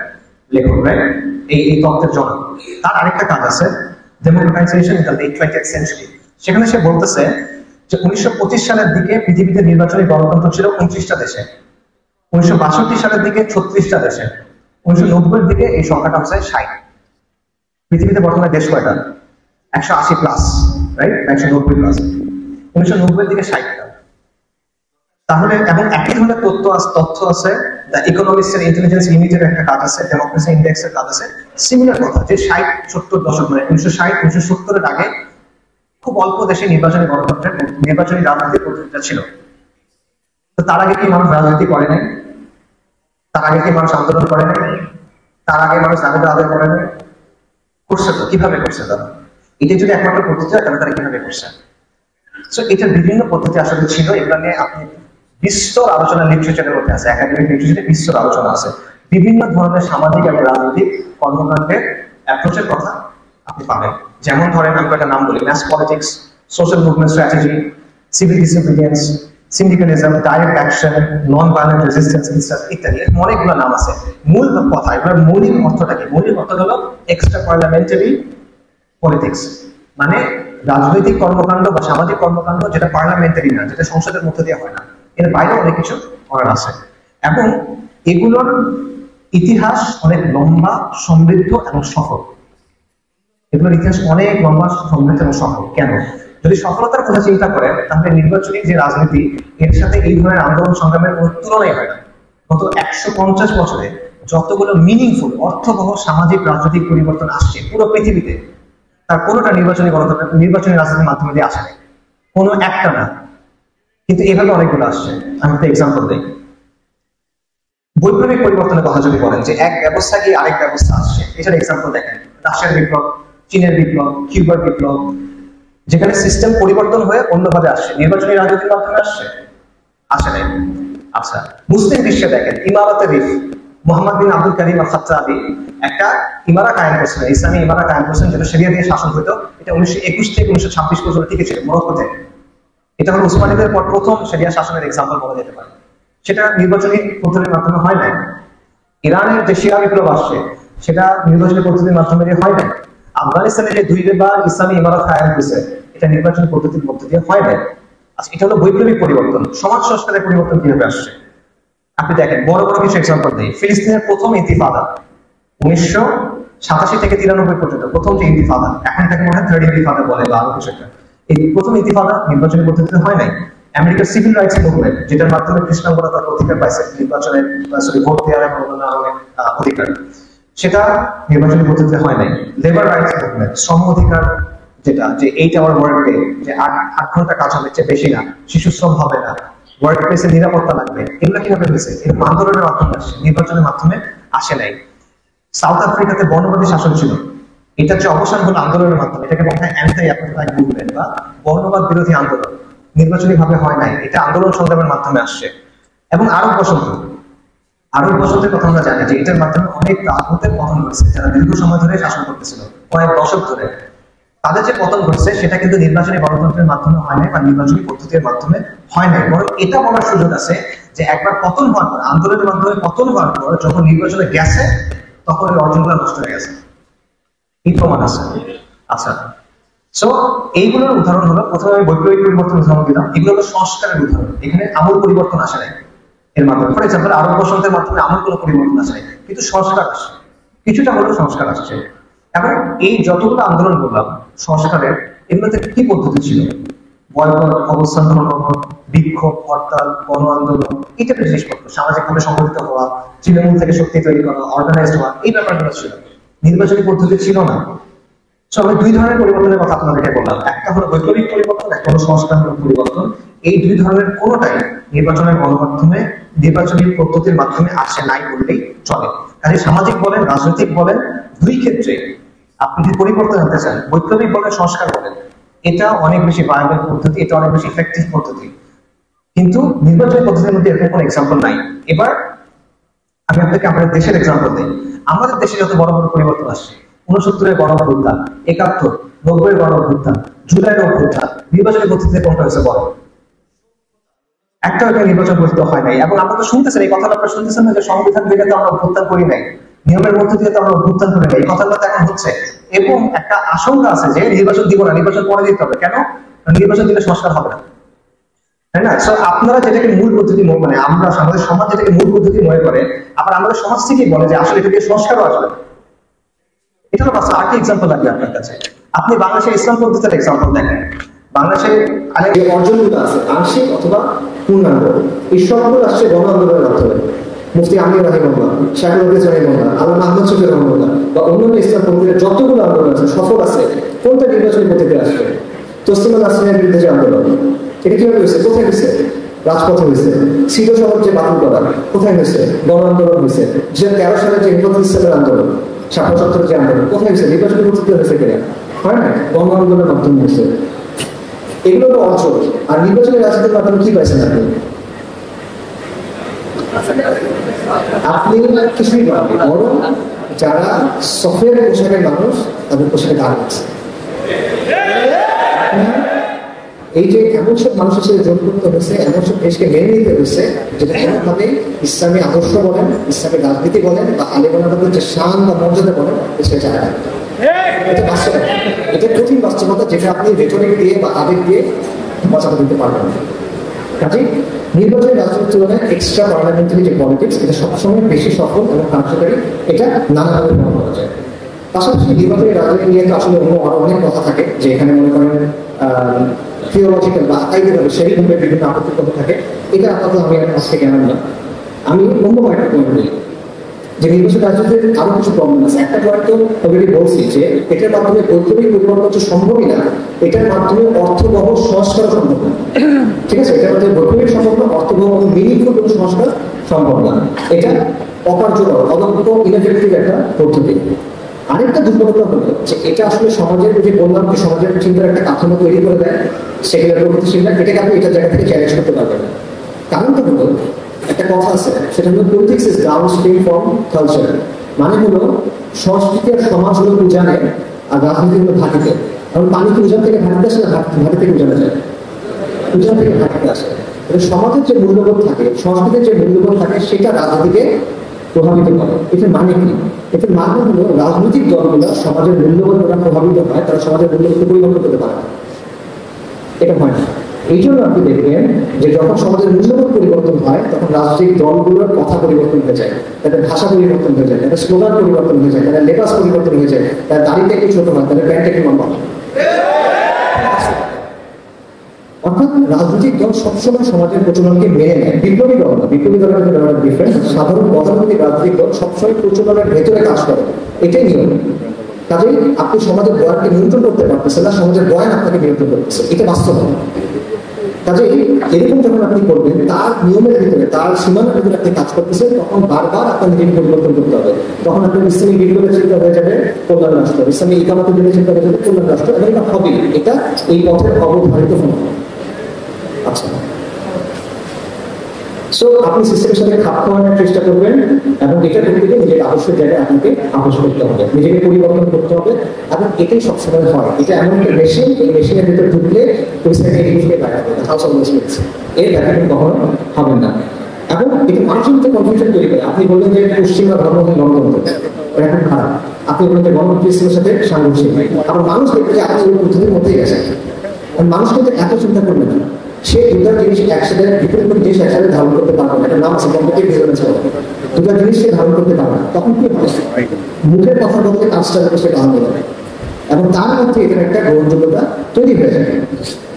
লেখক, রাইট? এই তত্ত্বের জনক। তার আরেকটা কাজ আছে, democratisation in the late 20th century. সেখানে সে বলতেছে যে 1925 সালের দিকে পৃথিবীতে নির্বাচনী গণতন্ত্র ছিল 29টা দেশে, 1962 সালের দিকে 36টা দেশে, 1990-এর দিকে এই সংখ্যাটা হচ্ছে 60। পৃথিবীতে বর্তমানে দেশ কয়টা? 180 প্লাস, রাইট? 190 প্লাস। 1990-এর দিকে 60টা। তাহলে এবং একই ধরনের তথ্য আছে, দ্য ইকোনমিক্সের ইন্টেলিজেন্স লিমিটেড একটা কাজ আছে, ডেমোক্রেসি ইন্ডেক্সের কাজ আছে, সিমিলার কথা, যে 60-70 দশক, মানে 1960-1970-এর আগে খুব অল্প দেশে নির্বাচনী গণতন্ত্রের, নির্বাচনী রাজনৈতিক পদ্ধতিটা ছিল। তো তার আগে কি মানুষ রাজনীতি করে নাই? তার আগে কি মানুষ আন্দোলন করে নাই? তার আগে মানুষ দাবি আদায় করে নাই? করছে তো, কিভাবে করছে তারা? এটা যদি একমাত্র পদ্ধতি হয় তাহলে তারা কিভাবে করছে? সো এটার বিভিন্ন পদ্ধতি আসলে ছিল, এগুলো নিয়ে আপনি বিস্তর আলোচনা লিটারেচারের মধ্যে আছে, একাডেমিক লিটারেচারে বিস্তর আলোচনা আছে। বিভিন্ন ধরনের সামাজিক এবং রাজনৈতিক কর্মকাণ্ডের অ্যাপ্রোচের কথা আপনি পাবেন। যেমন ধরেন আমি একটা নাম বলি, mass politics, social movement strategy, civil disobedience, syndicalism, direct action, non violent resistance ইত্যাদি, অনেকগুলো নাম আছে। মূল কথা, এগুলোর মৌলিক অর্থটা কি? মৌলিক অর্থ হলো এক্সট্রা পার্লামেন্টারি পলিটিক্স, মানে রাজনৈতিক কর্মকাণ্ড বা সামাজিক কর্মকাণ্ড যেটা পার্লামেন্টারি না, যেটা সংসদের মধ্যে দিয়ে হয় না, এর বাইরে অনেক কিছু করার আছে, এবং এগুলোর ইতিহাস অনেক লম্বা, সমৃদ্ধ এবং সফল। এগুলোর ইতিহাস অনেক লম্বা, সমৃদ্ধ এবং সফল। কেন? যদি সফলতার কথা চিন্তা করেন, তাহলে নির্বাচনী যে রাজনীতি, এর সাথে এই ধরনের আন্দোলন সংগ্রামের কোনো তুলনাই হয় না। গত 150 বছরে যতগুলো মিনিংফুল, অর্থবহ সামাজিক রাজনৈতিক পরিবর্তন আসছে পুরো পৃথিবীতে, তার কোনোটা নির্বাচনী রাজনীতির মাধ্যমে দিয়ে আসে না, কোনো একটা না। কিন্তু এভাবে অনেকগুলো আসছে। আমি একটা এক্সাম্পল দিই। বৈপ্লবিক পরিবর্তনের কথা যদি বলেন, যে এক ব্যবস্থা গিয়ে আরেক ব্যবস্থা আসছে, এটার এক্সাম্পল দেখেন। রাশিয়ার বিপ্লব, চীনের বিপ্লব, কিউবার বিপ্লব, যেখানে সিস্টেম পরিবর্তন হয়ে অন্যভাবে আসছে, নির্বাচনী রাজনীতির মাধ্যমে আসে নাই। আচ্ছা, মুসলিম বিশ্বে দেখেন ইমারতে রিফ, মোহাম্মদ বিন আব্দুল করিম আল-খাত্তাবি একটা ইমারা কায়েম করছিলেন, ইসলামী ইমারা কায়েম করছেন, যেটা শরিয়া দিয়ে শাসন হতো। এটা 1921 থেকে 1926 পর্যন্ত টিকে ছিল মরক্কোতে। এটা হলো উসমানীদের পর প্রথম শরিয়া শাসনের এক্সাম্পল বলা যেতে পারে। সেটা নির্বাচনী পদ্ধতির মাধ্যমে হয় নাই। ইরানের যে শিয়া বিপ্লব আসছে, সেটা নির্বাচনী পদ্ধতির মাধ্যমে হয় নাই। আফগানিস্তানে যে 2বার ইসলামী ইমারত কায়েম হয়েছে, এটা নির্বাচনী পদ্ধতির মধ্যে দিয়ে হয় নাই। আচ্ছা, এটা হলো বৈপ্লবিক পরিবর্তন। সমাজ সংস্কারের পরিবর্তন কিভাবে আসছে আপনি দেখেন। বড় বড় কিছু এক্সাম্পল দিই। ফিলিস্তিনের প্রথম ইন্তিফাদা 1987 থেকে 93 পর্যন্ত প্রথম যে ইন্তিফাদা, এখন তাকে মনে হয় থার্ড ইন্তিফাদা বলে বা আরো কিছু একটা। এই প্রথম ইন্তিফাদা নির্বাচনী পদ্ধতিতে হয় নাই। আমেরিকার সিভিল রাইটস মুভমেন্ট, যেটার মাধ্যমে খ্রিস্টানরা তার অধিকার পাইছে নির্বাচনের, ভোট দেওয়ার এবং অন্যান্য অধিকার, সেটা নির্বাচনী পদ্ধতিতে হয় নাই। লেবার রাইটস মুভমেন্ট, শ্রম অধিকার, যেটা যে 8 আওয়ার ওয়ার্ক ডে, যে 8 ঘন্টা কাজ হবে, চেয়ে বেশি না, শিশু শ্রম হবে না, ওয়ার্ক প্লেসে নিরাপত্তা লাগবে, এগুলো কিভাবে হয়েছে? এরকম আন্দোলনের মাধ্যমে আসে, নির্বাচনের মাধ্যমে আসে নাই। সাউথ আফ্রিকাতে বর্ণবাদী শাসন ছিল, এটা যে অবসান হলো আন্দোলনের মাধ্যমে। এটাকে বলা হয় অ্যান্টি অ্যাপার্থাইড মুভমেন্ট বা বর্ণবাদ বিরোধী আন্দোলন। নির্বাচনী ভাবে হয় নাই, এটা আন্দোলন সংগ্রামের মাধ্যমে আসছে। এবং আরব বসন্তের কথা আমরা জানি যে এটার মাধ্যমে অনেক রাজনীতির পতন হয়েছে, যারা দীর্ঘ সময় ধরে শাসন করতেছিল, কয়েক দশক ধরে। তাদের যে পতন ঘটছে, সেটা কিন্তু নির্বাচনী গণতন্ত্রের মাধ্যমে হয় নাই বা নির্বাচনী পদ্ধতির মাধ্যমে হয় নাই। বরং এটা বলার সুযোগ আছে যে একবার পতন হওয়ার পর, আন্দোলনের মাধ্যমে পতন হওয়ার পর যখন নির্বাচনে গেছে, তখন এই অর্জনগুলো নষ্ট হয়ে গেছে। এই প্রমাণ আছে। আচ্ছা, সো এইগুলোর উদাহরণ হলো, প্রথমে আমি বৈপ্লবিক পরিবর্তন উদাহরণ দিলাম। এগুলো হলো সংস্কারের উদাহরণ। এখানে আমূল পরিবর্তন আসে নাই এর মাধ্যমে। ফর এক্সাম্পল, আরব বসন্তের মাধ্যমে আমূল কোনো পরিবর্তন আসে নাই, কিন্তু সংস্কার আসছে, কিছুটা হলেও সংস্কার আসছে। এবং এই যতগুলো আন্দোলন বললাম সংস্কারের, এগুলোতে কি পদ্ধতি ছিল? বয়কট, অবস্থান ধর্ম, বিক্ষোভ, হরতাল, গণ আন্দোলন, এই টাইপের জিনিসপত্র, সামাজিকভাবে সংগঠিত হওয়া, তৃণমূল থেকে শক্তি তৈরি করা, অর্গানাইজড হওয়া, এই ব্যাপারগুলো ছিল। নির্বাচনী পদ্ধতি ছিল না। আমি 2 ধরনের পরিবর্তনের কথা আপনাদেরকে বললাম, একটা হলো বৈপ্লবিক পরিবর্তন, একটা হলো সংস্কারমূলক পরিবর্তন। এই 2 ধরনের কোনোটাই নির্বাচনের গণমাধ্যমে, নির্বাচনী পদ্ধতির মাধ্যমে আসে নাই বললেই চলে। কাজে সামাজিক বলেন, রাজনৈতিক বলেন, 2 ক্ষেত্রে আপনি যদি পরিবর্তন আনতে চান, বৈপ্লবিক বলেন, সংস্কার বলেন, এটা অনেক বেশি ভায়াবল পদ্ধতি, এটা অনেক বেশি ইফেক্টিভ পদ্ধতি। কিন্তু নির্বাচনী পদ্ধতির মধ্যে এরকম কোনো এক্সাম্পল নাই। এবার আমি আপনাকে আমাদের দেশের এক্সাম্পল দিই। আমাদের দেশে যত বড় বড় পরিবর্তন আসছে, 69-এর গণ অভ্যুত্থান, 71, 90-এর গণ অভ্যুত্থান, জুলাইয়ের অভ্যুত্থান, নির্বাচনী পদ্ধতিতে কোনটা হয়েছে বড়? একটা নির্বাচন পদ্ধতি হয় নাই। এবং আমরা তো শুনতেছেন, এই কথাটা আপনারা শুনতেছেন না যে সংবিধান ভেঙে তো আমরা অভ্যুত্থান করি নাই, নিয়মের মধ্যে দিয়ে তো আমরা অভ্যুত্থান করি নাই। এই কথাটা তো এখন হচ্ছে। এবং একটা আশঙ্কা আছে যে নির্বাচন দিব না, নির্বাচন পরে দিতে হবে। কেন? নির্বাচন দিলে সংস্কার হবে না, তাই না? সো আপনারা যেটাকে মূল পদ্ধতি, মানে আমরা আমাদের সমাজ যেটাকে মূল পদ্ধতি মনে করে, আবার আমাদের সমাজ থেকেই বলে যে আসলে এটা দিয়ে সংস্কারও আসবে। এটা হলো বাস্তব। আরেকটি এক্সাম্পল লাগবে আপনার কাছে। আপনি বাংলাদেশের ইসলাম পদ্ধতির এক্সাম্পল দেখেন। বাংলাদেশে যে অর্জনগুলো আছে, আংশিক অথবা পূর্ণাঙ্গ, এই সবগুলো আসছে গণ আন্দোলনের মাধ্যমে। মুফতি আমির রাহিমাহুল্লাহ, শাহুল হাদিস রাহিমাহুল্লাহ, আল্লামা আহমদ শফি রাহিমাহুল্লাহ বা অন্যান্য ইসলাম পদ্ধতির যতগুলো আন্দোলন আছে, সফল আছে, কোনটা নির্বাচনী পদ্ধতিতে আসবে? তসলিমা নাসরিনের বিরুদ্ধে যে আন্দোলন, এটা কিভাবে হয়েছে? কোথায় হয়েছে? রাজপথে হয়েছে। সিধু শহর যে বাতিল করা, কোথায় হয়েছে? গণ আন্দোলন হয়েছে। 2013 সালে যে হিফাজুল ইসলামের আন্দোলন, 77 যে আন্দোলন, কোথায় হয়েছে? নির্বাচনী পদ্ধতিতে হয়েছে কিনা? হয় না, গণ আন্দোলনের মাধ্যমে হয়েছে। এগুলো তো অঞ্চল। আর নির্বাচনী রাজনীতির মাধ্যমে কি পাইছেন আপনি? আপনি কিছুই পাবেন, বরং যারা সফটওয়্যারের পোশাকের মানুষ, তাদের পোশাকে দাঁড় আছে। এই যে এমন সব মানুষের সাথে জোর করতে হয়েছে, এমন সব দেশকে মেনে নিতে হয়েছে, যেটা কোনোভাবে ইসলামী আদর্শ বলেন, ইসলামী রাজনীতি বলেন বা আলেমানদের যে শান বা মর্যাদা বলেন, সে চায় না। এটা বাস্তবতা, এটা কঠিন বাস্তবতা, যেটা আপনি রেটরিক দিয়ে বা আবেগ দিয়ে বাঁচাতে দিতে পারবেন না। কাজে নির্বাচনী রাজনীতির তুলনায় এক্সট্রা পার্লামেন্টারি যে পলিটিক্স এটা সবসময় বেশি সফল এবং কার্যকারী, এটা নানাভাবে প্রমাণ করা যায়। পাশাপাশি নির্বাচনী রাজনীতি নিয়ে তো আসলে আরো অনেক কথা থাকে, যে এখানে মনে করেন থিওলজিক্যাল বা আইডিয়াভাবে সেইভাবে বিভিন্ন আপত্তির কথা থাকে। এটা আপাতত আমি আজকে জানান না, আমি অন্য কয়েকটা পয়েন্ট বলি যে নির্বাচন রাজনীতির আরো কিছু প্রবলেম আছে। একটা পয়েন্ট তো অলরেডি বলছি যে এটার মাধ্যমে বৈপ্লবিক পরিবর্তন হচ্ছে সম্ভবই না, এটার মাধ্যমে অর্থবহ সংস্কার সম্ভব না। ঠিক আছে, এটার মাধ্যমে বৈপ্লবিক সম্ভব না, অর্থবহ মিনিংফুল কোনো সংস্কার সম্ভব না। এটা অকার্যকর, অদক্ষ, ইনএফেক্টিভ একটা পদ্ধতি। আরেকটা দুর্বলতা হলো যে এটা আসলে সমাজের, যে বললাম যে সমাজের চিন্তার একটা কাঠামো তৈরি করে দেয়, সেগুলো প্রগতিশীল না, এটাকে আপনি এটার জায়গা থেকে চ্যালেঞ্জ করতে পারবেন না। কারণটা হলো, একটা কথা আছে, সেটা হলো politics is downstream from culture. মানে হলো সংস্কৃতি আর সমাজ হলো উজানে, আর রাজনীতি হলো ঘাটিতে। কারণ পানি কি উজান থেকে ঘাটিতে আসে, ঘাটি থেকে উজানে যায়? উজান থেকে ঘাটিতে আসে। সমাজের যে মূল্যবোধ থাকে, সংস্কৃতির যে মূল্যবোধ থাকে, সেটা রাজনীতিকে প্রভাবিত করে। এটার মানে কি? এটার মানে হলো রাজনৈতিক দলগুলো সমাজের মূল্যবোধ দ্বারা প্রভাবিত হয়, তারা সমাজের মূল্যবোধকে পরিবর্তন করতে পারে না। এটা হয় না। এই জন্য আপনি দেখবেন যে যখন সমাজের মূল্যবোধ পরিবর্তন হয়, তখন রাজনৈতিক দলগুলোর কথা পরিবর্তন হয়ে যায়, তাদের ভাষা পরিবর্তন হয়ে যায়, তাদের স্লোগান পরিবর্তন হয়ে যায়, তাদের লেবাস পরিবর্তন হয়ে যায়, তাদের দাড়িটা একটু ছোট হয়, তাদের প্যান্ট একটু লম্বা হয়। অর্থাৎ রাজনৈতিক দল সবসময় সমাজের প্রচলনকে মেনে নেয়। বিপ্লবী দল না, বিপ্লবী দলের মধ্যে ডিফারেন্স। সাধারণ গতানুগতিক রাজনৈতিক দল সবসময় প্রচলনের ভেতরে কাজ করে, এটাই নিয়ম। কাজেই আপনি সমাজের বয়ানকে নিয়ন্ত্রণ করতে পারতেছেন না, সমাজের বয়ান আপনাকে নিয়ন্ত্রণ করতেছে, এটা বাস্তব। কাজেই এরকম যখন আপনি করবেন, তার নিয়মের ভিতরে, তার সীমানার ভিতরে আপনি কাজ করতেছেন, তখন বারবার আপনার নিজেকে পরিবর্তন করতে হবে। তখন আপনার ইসলামী বিপ্লবের চিন্তা হয়ে যাবে কল্যাণ রাষ্ট্র, ইসলামী ইকামতের দিকে চিন্তা হয়ে যাবে কল্যাণ রাষ্ট্র, এবং এটা হবে। এটা এই পথের অবধারিত ফল। আচ্ছা, সো আপনি সিস্টেমের সাথে খাপ খাওয়ানোর চেষ্টা করবেন, এবং এটা করতে গিয়ে নিজের আবশ্যক জায়গায় আপনাকে আপোষ করতে হবে, নিজেকে পরিবর্তন করতে হবে। এবং এটাই সবসময় হয়। এটা এমন একটা মেশিন, এই মেশিনের ভিতরে ঢুকলে ওই সাইডে এগিয়ে দেখা হবে, হাউস অফ মুসলিমস এর দেখা কখনো হবে না। এবং এটা মানুষের মধ্যে কনফিউশন তৈরি করে। আপনি বললেন যে পশ্চিমা ধর্ম গণতন্ত্র, এটা খুব খারাপ। আপনি বললেন যে গণতন্ত্র ইসলামের সাথে সাংঘর্ষিক। আবার মানুষ দেখবে যে আপনি ওই পদ্ধতির মধ্যেই গেছেন। মানুষ কিন্তু এত চিন্তা করবে না, সে দুটা জিনিস একসাথে, বিপরীত জিনিস একসাথে ধারণ করতে পারবে না। একটা নাম আছে কম্পিটিভ রেজোনেন্স। দুটা জিনিস সে ধারণ করতে পারবে না। তখন কি হয়? মুখের কথা বলতে কাজটা যাবে, সে ধারণ করবে, এবং তার মধ্যে এখানে একটা গ্রহণযোগ্যতা তৈরি হয়ে যায়।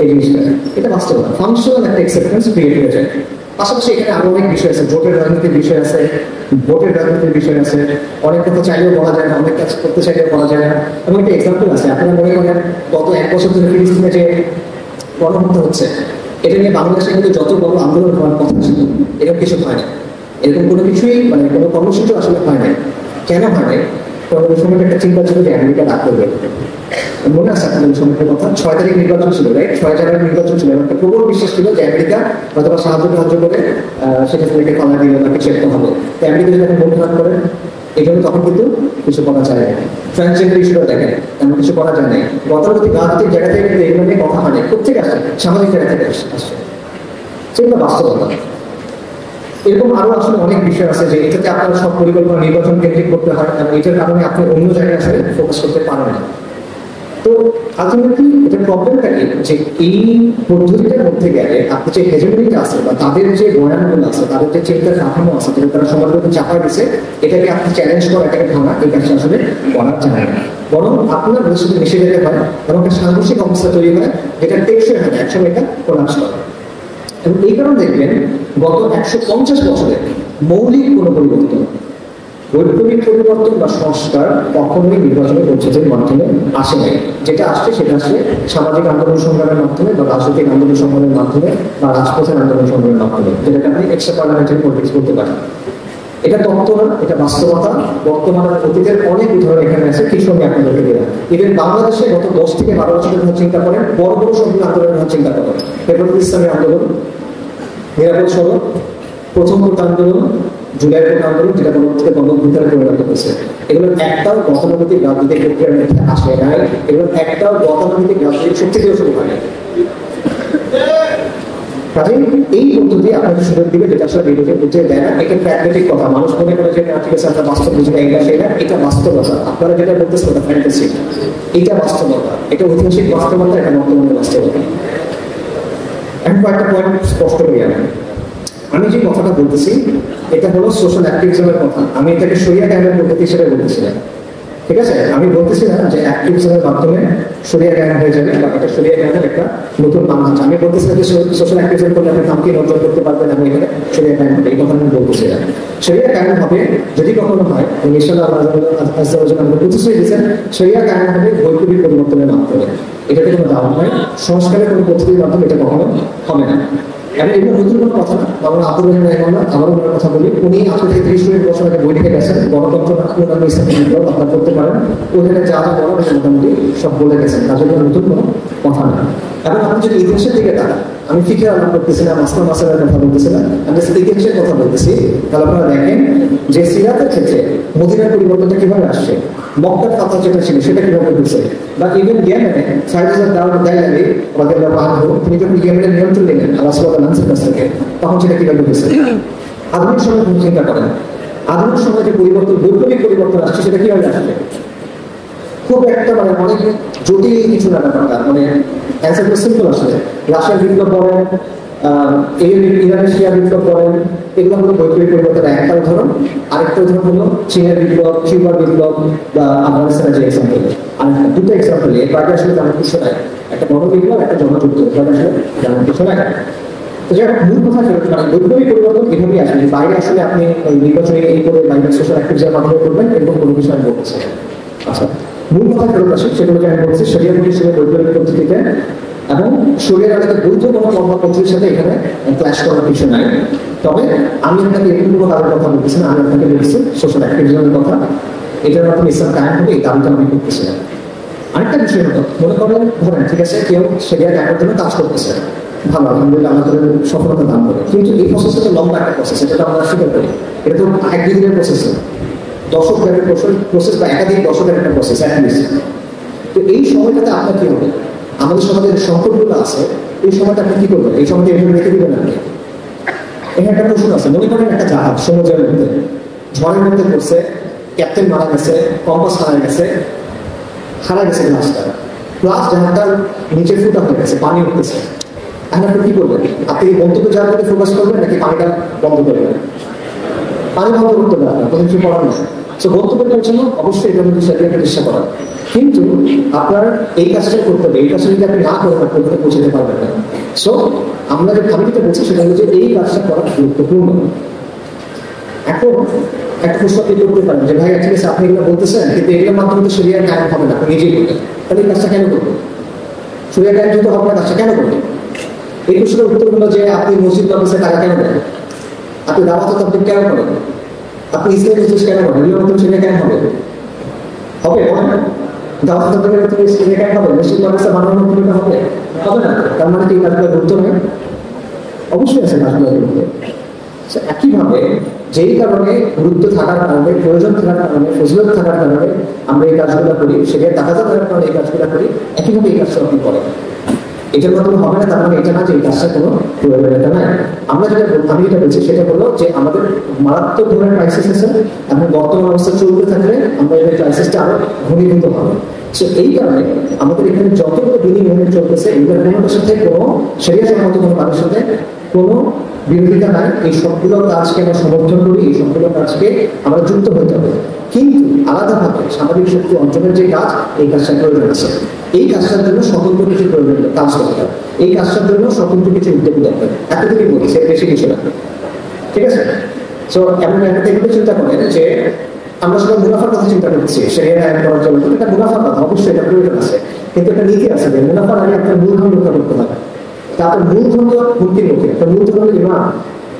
এই জিনিসটা, এটা বাস্তবতা, ফাংশনাল একটা অ্যাকসেপ্টেন্স ক্রিয়েট হয়ে যায়। পাশাপাশি এখানে আরো অনেক বিষয় আছে, ভোটের রাজনীতির বিষয় আছে, ভোটের রাজনীতির বিষয় আছে। অনেক কথা চাইলেও বলা যায় না, অনেক কাজ করতে চাইলেও বলা যায় না। এবং একটা এক্সাম্পল আছে, আপনারা মনে করেন গত 1 বছর ধরে ফিলিস্তিনে যে গণহত্যা হচ্ছে, এটা নিয়ে বাংলাদেশে কিন্তু যত বড় আন্দোলন হওয়ার কথা ছিল, এরকম কিছু হয় না। এরকম কোনো কিছুই, মানে কোনো কর্মসূচি আসলে হয় না। কেন হয় না? কারণ ওই সময় একটা চিন্তা ছিল যে আমেরিকা ডাক করবে। মনে আছে আপনাদের ওই সময়টার কথা? 6 তারিখ নির্বাচন ছিল, রাইট? 6 জানুয়ারি নির্বাচন ছিল। একটা প্রবল বিশ্বাস ছিল যে আমেরিকা হয়তো সাহায্য করে সেটা থেকে কলা দিল বা কিছু একটা হবে। তো আমেরিকা যদি এখন মন খারাপ করেন, এই জন্য তখন কিন্তু কিছু করা যায় না। ট্রান্সজেন্ডার ইস্যুটা দেখেন, এমন কিছু করা যায় না। গতানুগতিক রাজনৈতিক জায়গা থেকে কিন্তু এগুলো নিয়ে কথা হয় না। কোথেকে আসে? সামাজিক জায়গা থেকে আসছে, সেগুলো বাস্তবতা। এরকম আরো আসলে অনেক বিষয় আছে যে এটাতে আপনার সব পরিকল্পনা নির্বাচন কেন্দ্রিক করতে হয়, এবং এটার কারণে আপনি অন্য জায়গায় আসলে ফোকাস করতে পারেন না। তো আলটিমেটলি এটা প্রবলেমটা কি, যে এই পদ্ধতিটার মধ্যে গেলে আপনি যে হেজেমনিটা আছে, বা তাদের যে বয়ানগুলো আছে, তাদের যে চিন্তার কাঠামো আছে, যেটা তারা সমাজের মধ্যে চাপা দিচ্ছে, এটাকে আপনি চ্যালেঞ্জ করা, এটাকে ভাঙা, এই কাজটা আসলে করা যায় না। বরং আপনার ভবিষ্যতে মিশে যেতে হয়, এবং একটা সাংঘর্ষিক অবস্থা তৈরি হয়, যেটা টেকসই হয়, একসময় এটা কোলাপস করে। এবং এই কারণে দেখবেন গত 150 বছরে মৌলিক কোনো পরিবর্তন, বৈপ্লবিক পরিবর্তন বা সংস্কার কখনোই নির্বাচনী পদ্ধতির মাধ্যমে আসে নাই। যেটা আসছে সেটা আসছে সামাজিক আন্দোলন সংগ্রামের মাধ্যমে, বা রাজনৈতিক আন্দোলন সংগ্রামের মাধ্যমে, বা রাজপথের আন্দোলন সংগ্রামের মাধ্যমে, যেটাকে আপনি এক্সট্রা পার্লামেন্টারি পলিটিক্স বলতে পারেন। এটা তত্ত্ব না, এটা বাস্তবতা। বর্তমানের অতীতের অনেক উদাহরণ এখানে আছে, কিছু আমি আপনাদেরকে দিলাম। ইভেন বাংলাদেশে গত 10 থেকে 12 বছরের কথা চিন্তা করেন, বড় বড় সবগুলো আন্দোলনের কথা চিন্তা করেন। হেফাজত ইসলামী আন্দোলন, নিরাপদ সড়ক, প্রথম কোটা আন্দোলন, জুলাই কোটা আন্দোলন, যেটা পরবর্তীতে গণঅভ্যুত্থানে পরিণত হয়েছে, এগুলো একটাও গতানুগতিক রাজনৈতিক প্রক্রিয়ার মধ্যে আসে নাই। এগুলো একটাও গতানুগতিক রাজনৈতিক শক্তি দিয়েও শুরু হয় না। কাজে এই পদ্ধতি আপনাকে সুযোগ দিবে, যেটা আসলে বিরোধী বুঝে দেয় না। এটা প্র্যাগমেটিক কথা, মানুষ মনে করে যে ঠিক আছে আমরা বাস্তব বুঝে এটা সেটা, এটা বাস্তবতা। আপনারা যেটা বলতেছেন ওটা ফ্যান্টাসি, এটা বাস্তবতা, এটা ঐতিহাসিক বাস্তবতা, এটা বর্তমানের বাস্তবতা। কয়েকটা পয়েন্ট স্পষ্ট করি আমি যে কথাটা বলতেছি এটা হলো সোশ্যাল অ্যাক্টিভিজমের কথা, আমি এটাকে শরিয়া কায়েমের পদ্ধতি হিসেবে বলতেছি না, ঠিক আছে? আমি বলতেছি না যে অ্যাক্টিভিজমের মাধ্যমে শরিয়া কায়েম হয়ে যাবে বা এটা শরিয়া কায়েমের একটা নতুন মানহাজ। আমি বলতেছি না যে সোশ্যাল অ্যাক্টিভিজম করলে আপনি কামকে নিয়ন্ত্রণ করতে পারবেন এবং এখানে শরিয়া কায়েম হবে, এই কথা আমি বলতেছি না। শরিয়া কায়েম হবে যদি কখনো হয়, ইনশাআল্লাহ আমরা প্রতিশ্রুতি দিচ্ছেন, শরিয়া কায়েম হবে বৈপ্লবিক পরিবর্তনের মাধ্যমে। এটাতে কোনো দাম নয়, সংস্কারের কোনো পদ্ধতির মাধ্যমে এটা কখনো হবে না। এবং এগুলো নতুন কোনো কথা না, আমরা আব্দুর রহিম রাহিমাহুল্লাহ আবারও ওনার কথা বলি, উনি আজকে থেকে 30-40 বছর আগে বই লিখে গেছেন, গণতন্ত্র অন্যান্য ইসলামিক বিপ্লব আপনারা করতে পারেন, ওইখানে যা যা বলা হয়েছে মোটামুটি সব বলে গেছেন, তার জন্য নতুন কোনো কথা না। এবং আপনি যদি ইতিহাসের দিকে তাকান, আমি ফিকে আলাপ করতেছি না, মাসলা মাসালার কথা বলতেছি না, আমি ইতিহাসের কথা বলতেছি, তাহলে আপনারা দেখেন যে সিরাতের ক্ষেত্রে মদিনার পরিবর্তনটা কিভাবে আসছে, মক্কার কথা যেটা ছিল সেটা কিভাবে হচ্ছে, বা ইভেন ইয়েমেনে ফাইজার দাউদ দাইলাবি রাদিয়াল্লাহু আনহু তিনি যখন ইয়েমেনের নিয়ন্ত্রণ নিলেন আল্লাহ সুবহানাহু ওয়া তাআলার কাছ থেকে, তখন সেটা কিভাবে হয়েছে। আধুনিক সময় চিন্তা করেন, আধুনিক সময় যে পরিবর্তন, বৈপ্লবিক পরিবর্তন আসছে সেটা কিভাবে আসবে, খুব একটা মানে অনেক জটিল কিছু না ব্যাপারটা, মানে অ্যান্সারটা সিম্পল আসলে। রাশিয়ার বিপ্লব বলেন, ইরানের শিয়া বিপ্লব বলেন, এগুলো হলো বৈপ্লবিক পরিবর্তনের একটা উদাহরণ। আরেকটা উদাহরণ হলো চীনের বিপ্লব, কিউবার বিপ্লব বা আফগানিস্তানের যে এক্সাম্পল। আর দুটো এক্সাম্পল, এর বাইরে আসলে তেমন কিছু নাই, একটা গণ বিপ্লব, একটা জনযুদ্ধ, এর আসলে তেমন কিছু নাই। তো যাই হোক, মূল কথা মানে বৈপ্লবিক পরিবর্তন এভাবেই আসলে, বাইরে আসলে আপনি ওই নির্বাচনে এই করে বাইরে সোশ্যাল অ্যাক্টিভিটির মাধ্যমে করবেন এরকম কোনো কিছু আমি বলতেছি। আচ্ছা, মূল কথা ফেরত আসে, সেগুলোকে আমি বলছি শরিয়া পরিষেবা বৈপ্লবিক পদ্ধতিতে, এবং শরিয়ার আলাদা বৈধ কোনো কর্মপন্থীর সাথে এখানে ক্ল্যাশ করার কিছু নাই। তবে আমি আপনাকে এরকম কোনো কারোর কথা বলতেছি না, আমি আপনাকে বলছি সোশ্যাল অ্যাক্টিভিজমের কথা, এটার মাধ্যমে ইসলাম কায়েম হবে, এই দাবিটা আমি করতেছি না। আরেকটা বিষয় হলো, মনে করেন ধরেন ঠিক আছে কেউ শরিয়া কায়েমের জন্য কাজ করতেছে, ভালো, আলহামদুলিল্লাহ আমাদের সফলতা দান করে, কিন্তু এই প্রসেসটা তো লম্বা একটা প্রসেস, এটা আমরা স্বীকার করি, এটা তো এক দিনের প্রসেস, দশক ব্যাপী প্রসেস বা একাধিক দশকের একটা প্রসেস অ্যাটলিস্ট। তো এই সময়টাতে আপনার কি হবে, আমাদের সমাজের সংকটগুলো আছে, এই সময়টা আপনি কি করবেন, এই সময়টা এভাবে রেখে দিবেন আপনি? এখানে একটা প্রশ্ন আছে, মনে করেন একটা জাহাজ সমুদ্রের মধ্যে ঝড়ের মধ্যে পড়ছে, ক্যাপ্টেন মারা গেছে, কম্পাস হারা গেছে জাহাজটা, প্লাস জাহাজটার নিচে ফুটা হয়ে গেছে, পানি উঠতেছে। এখন আপনি কি করবেন? আপনি গন্তব্য যাওয়ার মধ্যে ফোকাস করবেন নাকি পানিটা বন্ধ করবেন? পানি বন্ধ করতে পারেন না, কোনো কিছু করার না। তো গন্তব্যের জন্য অবশ্যই এটা কিন্তু সেটা চেষ্টা করার, কিন্তু আপনার এই কাজটা করতে হবে, এই কাজটা যদি আপনি না করেন আপনি ওখানে পৌঁছাতে পারবেন না। সো আমরা যে আমি যেটা বলছি সেটা হলো যে এই কাজটা করা গুরুত্বপূর্ণ। এখন একটা প্রশ্ন আপনি করতে পারেন যে ভাই ঠিক আছে আপনি এগুলো বলতেছেন, কিন্তু এগুলোর মাধ্যমে তো শরিয়া কায়েম হবে না, আপনি নিজেই করবেন, তাহলে এই কাজটা কেন করবেন? শরিয়া কায়েম যদি হবে না, কাজটা কেন করবেন? এই প্রশ্নের উত্তর হলো যে আপনি মসজিদ ব্যবস্থায় টাকা কেন দেন, আপনি দাওয়াত তাবলীগ কেন করেন, আপনি ইসলামী বিজনেস কেন করেন, এগুলোর মধ্যে শরিয়া কায়েম হবে দাওয়াত তাবলীগের মধ্যে শরিয়া কায়েম হবে, মসজিদ ব্যবস্থা বানানোর মধ্যে হবে না। তার মানে কি কাজগুলো গুরুত্ব নেই? অবশ্যই আছে কাজগুলো গুরুত্ব। একইভাবে যেই কারণে গুরুত্ব থাকার কারণে, প্রয়োজন থাকার কারণে, ফজিলত থাকার কারণে আমরা এই কাজগুলো করি, সেখানে তাকাজা থাকার কারণে এই কাজগুলো করি, একইভাবে এই কাজটা আপনি করেন। এটার মাধ্যমে হবে না, তার মানে এটা না যে এই কাজটা কোনো প্রয়োজনীয়তা নাই। আমি যেটা বলছি সেটা হলো যে আমাদের মারাত্মক ধরনের ক্রাইসিস আছে, এবং বর্তমান অবস্থা চলতে থাকলে আমরা এই ক্রাইসিসটা আরো ঘনীভূত হবে। সো এই কারণে আমাদের এখানে যতগুলো বিনিময় চলতেছে এগুলোর কোনোটার সাথে কোনো শরিয়া সম্মত কোনো কারোর সাথে কোনো বিরোধিতা নাই। এই সবগুলো কাজকে আমরা সমর্থন করি, এই সবগুলো কাজকে আমরা যুক্ত হতে হবে, কিন্তু আলাদাভাবে সামাজিক শক্তি অঞ্চলের যে কাজ, এই কাজটা প্রয়োজন আছে। এই কাজটার জন্য স্বতন্ত্র কিছু প্রয়োজন কাজ দরকার, এই কাজটার জন্য স্বতন্ত্র কিছু উদ্যোগ দরকার। এতটুকুই বলছি, বেশি কিছু না, ঠিক আছে? সো এমন একটা এগুলো চিন্তা করেন যে আমরা সবাই মুনাফার কথা চিন্তা করছি, শরিয়া কায়েম করার জন্য এটা মুনাফার কথা, অবশ্যই এটা প্রয়োজন আছে, কিন্তু একটা নীতি আছে যে মুনাফার আগে আপনার মূলধন রক্ষা করতে হবে। তারপর মূলধন তো হুমকির মুখে, একটা মূলধন হলো ইমান,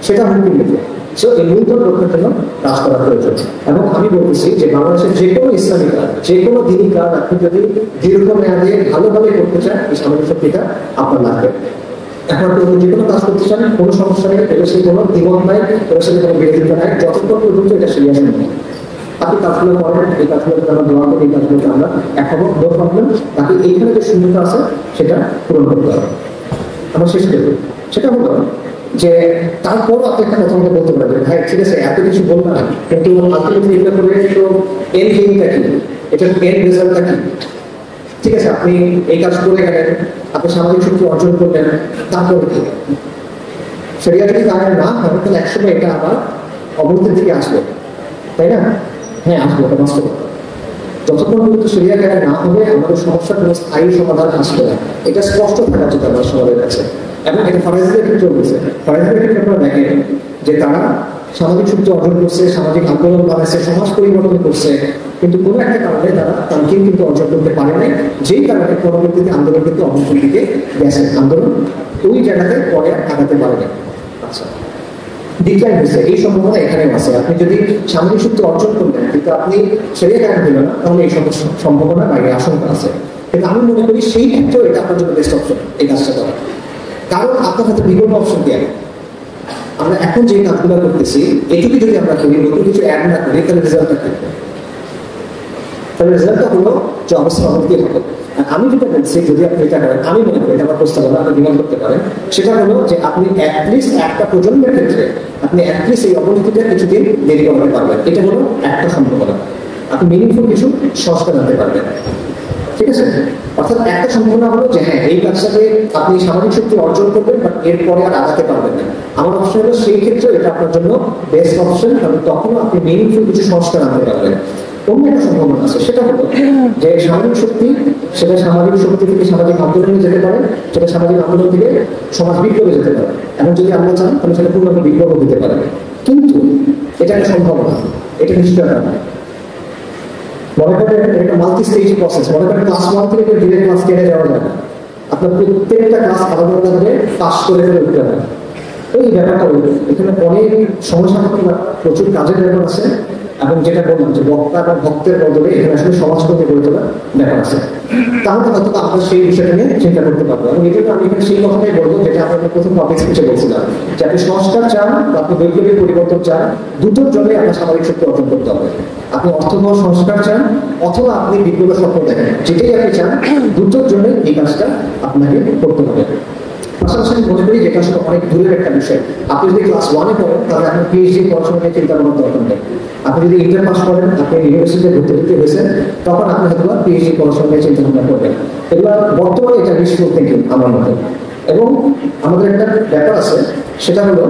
সেটা হুমকির মুখে। সো এই মূলধন রক্ষার জন্য কাজ করা প্রয়োজন। এবং আমি বলতেছি যে বাংলাদেশের যে কোনো ইসলামিক কাজ, যে কোনো দিনই কাজ আপনি যদি দীর্ঘমেয়াদে ভালোভাবে করতে চান, এই সামাজিক শক্তিটা আপনার লাগবে। এখন আপনি যে কোনো কাজ করতে চান, কোনো সমস্যা নেই, এর সাথে কোনো দ্বিমত নাই, এর সাথে কোনো বিরোধিতা নাই, যতক্ষণ পর্যন্ত এটা শরিয়া সম্মত। আপনি কাজগুলো করেন, এই কাজগুলোকে আমরা দোয়া করি, এই কাজগুলোকে আমরা একমত বোধ করবেন, তাকে এইখানে যে শূন্যতা আছে সেটা পূরণ করতে হবে। আমরা শেষ করবো সেটা হলো যে তারপরও আপনি একটা কথা বলতে পারবেন, ভাই ঠিক আছে এত কিছু বললাম, কিন্তু আলটিমেটলি এটা করে তো এন্ড গেমটা কি, এটার এন্ড রেজাল্টটা কি? ঠিক আছে আপনি এই কাজ করে গেলেন, আপনি সামাজিক শক্তি অর্জন করলেন, তারপরে কি শরিয়া যদি কায়েম না হয় তাহলে একসময় এটা আবার অবনতির দিকে আসবে, তাই না? হ্যাঁ, আসবে, এটা বাস্তব। যতক্ষণ পর্যন্ত শরিয়া কায়েম না হবে আমাদের সমস্যার কোনো স্থায়ী সমাধান আসবে না, এটা স্পষ্ট থাকা উচিত আমার সমাজের কাছে। এবং এটা ফরাইজদের ক্ষেত্রে বলছে, ফরাইজদের ক্ষেত্রে আপনারা দেখেন যে তারা সামাজিক শক্তি অর্জন করছে, সামাজিক আন্দোলন বানাইছে, সমাজ পরিবর্তন করছে, কিন্তু কোনো একটা কারণে তারা তানকিন কিন্তু অর্জন করতে পারে নাই, যেই কারণে পরবর্তীতে আন্দোলন কিন্তু অবনতির দিকে গেছে, আন্দোলন ওই জায়গাতে পরে আগাতে পারে না। আচ্ছা, ডিক্লাইন হয়েছে, এই সম্ভাবনা এখানেও আছে। আপনি যদি সামাজিক শক্তি অর্জন করলেন কিন্তু আপনি শরিয়া কায়েম হলো না, তাহলে এই সম্ভাবনা বাইরে আশঙ্কা আছে। কিন্তু আমি মনে করি সেই ক্ষেত্রেও এটা আপনার জন্য বেস্ট অপশন এই কাজটা করা, কারণ আপনার হাতে বিকল্প অপশন দেওয়া। আমরা এখন যে কাজগুলো করতেছি এটুকু যদি আমরা করি, নতুন কিছু অ্যাড না করি, তাহলে রেজাল্টটা কি? তাহলে রেজাল্টটা হলো যে অবস্থা অবনতি হবে। আমি যেটা বলছি, যদি আপনি এটা করেন, আমি মনে করি এটা আমার প্রস্তাবনা, আপনি ডিমান্ড করতে পারেন, সেটা হলো যে আপনি অ্যাটলিস্ট একটা প্রজন্মের ক্ষেত্রে আপনি অ্যাটলিস্ট এই অবনতিটা কিছুদিন দেরি করতে পারবেন। এটা হলো একটা সম্ভাবনা, আপনি মিনিংফুল কিছু সংস্কার আনতে পারবেন। ঠিক আছে, অর্থাৎ একটা সম্ভাবনা হলো যে হ্যাঁ, এই কাজটাতে আপনি সামাজিক শক্তি অর্জন করবেন, বাট এরপরে আর আগাতে পারবেন না। আমার অপশন হলো সেই ক্ষেত্রে এটা আপনার জন্য বেস্ট অপশন, কারণ তখন আপনি মিনিংফুল কিছু সংস্কার আনতে পারবেন। অন্য একটা সম্ভাবনা আছে, সেটা হলো যে সামাজিক শক্তি, সেটা সামাজিক শক্তি থেকে সামাজিক আন্দোলনে যেতে পারে, সেটা সামাজিক আন্দোলন থেকে সমাজ বিপ্লবে যেতে পারে, এবং যদি আমরা চান তাহলে সেটা পূর্ণ বিপ্লব দিতে পারে। কিন্তু এটা একটা সম্ভাবনা, এটা নিশ্চয়তা না। মনে করেন একটা মাল্টি স্টেজ প্রসেস, মনে করেন ক্লাস 1 থেকে ডিরেক্ট ক্লাস 10 যাওয়া যায় না, আপনার প্রত্যেকটা ক্লাস আলাদা আলাদা পাস করে উঠতে হবে। এই ব্যাপারটা এখানে অনেক সমস্যা, প্রচুর কাজের ব্যাপার আছে, এবং যেটা বললাম যে বক্তা এবং ভক্তের বদলে এখানে আসলে সমাজকে গড়ে তোলার ব্যাপার আছে। তাহলে হয়তো আমরা সেই বিষয়টা নিয়ে চিন্তা করতে পারবো। এবং এই জন্য আমি এখানে সেই কথাটাই বলবো যেটা আপনাদের প্রথম টপিক স্পিচে বলছিলাম, যে আপনি সংস্কার চান বা আপনি বৈপ্লবিক পরিবর্তন চান, দুটোর জন্য আপনার সামাজিক শক্তি অর্জন করতে হবে। আপনি অর্থবহ সংস্কার চান অথবা আপনি বিপ্লবের স্বপ্ন দেখেন, যেটাই আপনি চান, দুটোর জন্য এই কাজটা আপনাকে করতে হবে। পাশাপাশি আমি মনে করি যেটা আসলে অনেক দূরের একটা বিষয়। আপনি যদি ক্লাস 1-এ পড়েন তাহলে আপনি পিএইচডি পড়াশোনা নিয়ে চিন্তা করার দরকার নেই। আপনি যদি ইন্টার পাস করেন, আপনি ইউনিভার্সিটিতে ভর্তি হয়েছেন, তখন আপনি হয়তো পিএইচডি পড়াশোনা নিয়ে চিন্তা ভাবনা করবেন। এগুলো বর্তমানে এটা নিষ্ঠুর থিঙ্কিং আমার মতে। এবং আমাদের একটা ব্যাপার আছে, সেটা হলো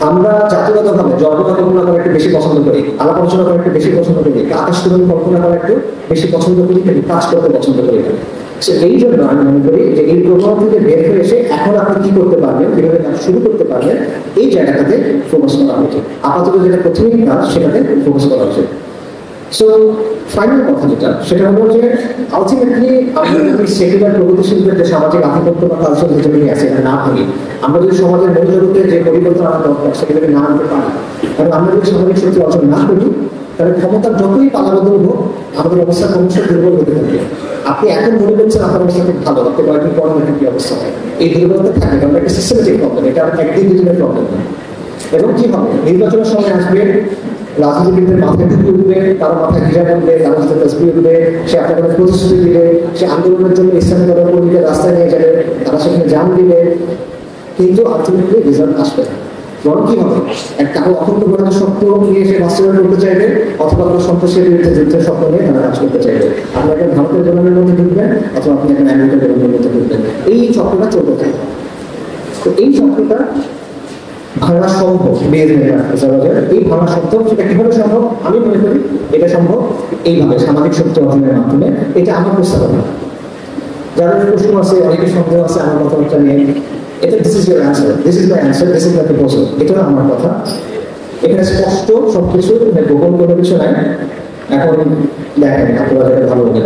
আমরা জাতিগতভাবে জল্পনা কল্পনা করা একটু বেশি পছন্দ করি, আলাপ আলোচনা করা একটু বেশি পছন্দ করি, আকাশ তুমি কল্পনা করা একটু বেশি পছন্দ করি, কিন্তু কাজ করতে পছন্দ করি না। এই জন্য আমি মনে করি যে এই প্রভাব থেকে বের হয়ে এসে এখন আপনি কি করতে পারবেন, কিভাবে কাজ শুরু করতে পারবেন, এই জায়গাটাতে ফোকাস করা উচিত। আপাতত যেটা প্রথমেই কাজ সেটাতে ফোকাস করা উচিত। সো ফাইনাল কথা যেটা, সেটা হলো যে আলটিমেটলি আমরা যদি সেকুলার প্রগতিশীলদের যে সামাজিক আধিপত্য বা কালচার যেটা আছে এটা না ভাঙি, আমরা যদি সমাজের মূল জগতে যে পরিবর্তন আনা দরকার সেগুলোকে না আনতে পারি, এবং আমরা যদি সামাজিক শক্তি অর্জন না করি, তাহলে ক্ষমতার যতই পালাবদল হোক আমাদের অবস্থা ক্রমশ দুর্বল হতে থাকবে। আপনি এখন মনে করছেন আপনার অবস্থা খুব ভালো, আপনি কয়েকদিন পর দেখেন কি অবস্থা হয়। এই দুর্বলতা থাকে, কারণ একটা সিস্টেমেটিক প্রবলেম, এটা একদিন দুদিনের প্রবলেম না। এবং কি হবে, নির্বাচনের সময় আসবে, রাজনীতিবিদদের মাথায় টুপি উঠবে, কারো মাথায় হিজাব উঠবে, কারো হাতে তসবি উঠবে, সে আপনার প্রতিশ্রুতি দিবে, সে আন্দোলনের জন্য ইসলামী দলগুলিকে রাস্তায় নিয়ে যাবে, তারা সেখানে জান দিবে, কিন্তু আলটিমেটলি রেজাল্ট আসবে না। বরং কি হবে, একটা অখণ্ড গণের স্বপ্ন নিয়ে সে বাস্তবায়ন করতে চাইবে, অথবা কোনো সন্ত্রাসের বিরুদ্ধে যুদ্ধের স্বপ্ন নিয়ে তারা কাজ করতে চাইবে। আপনি একটা ভারতের জনগণের মধ্যে ঢুকবেন, অথবা আপনি একটা আমেরিকার জনগণের মধ্যে ঢুকবেন, এই চক্রটা চলতে থাকে। তো এই চক্রটা ভাঙা সম্ভব, এই ভাঙা সম্ভব, সেটা কিভাবে সম্ভব? আমি মনে করি এটা সম্ভব এইভাবে, সামাজিক শক্তি অর্জনের মাধ্যমে। এটা আমার প্রস্তাবনা। যাদের প্রশ্ন আছে, অনেকের সন্দেহ আছে আমার কথাবার্তা নিয়ে, এটা this is your answer, this is my answer, this is my proposal, এটা আমার কথা। এখানে স্পষ্ট সবকিছু, গোপন কোনো কিছু নাই। এখন দেখেন আপনারা যেটা ভালো বলে,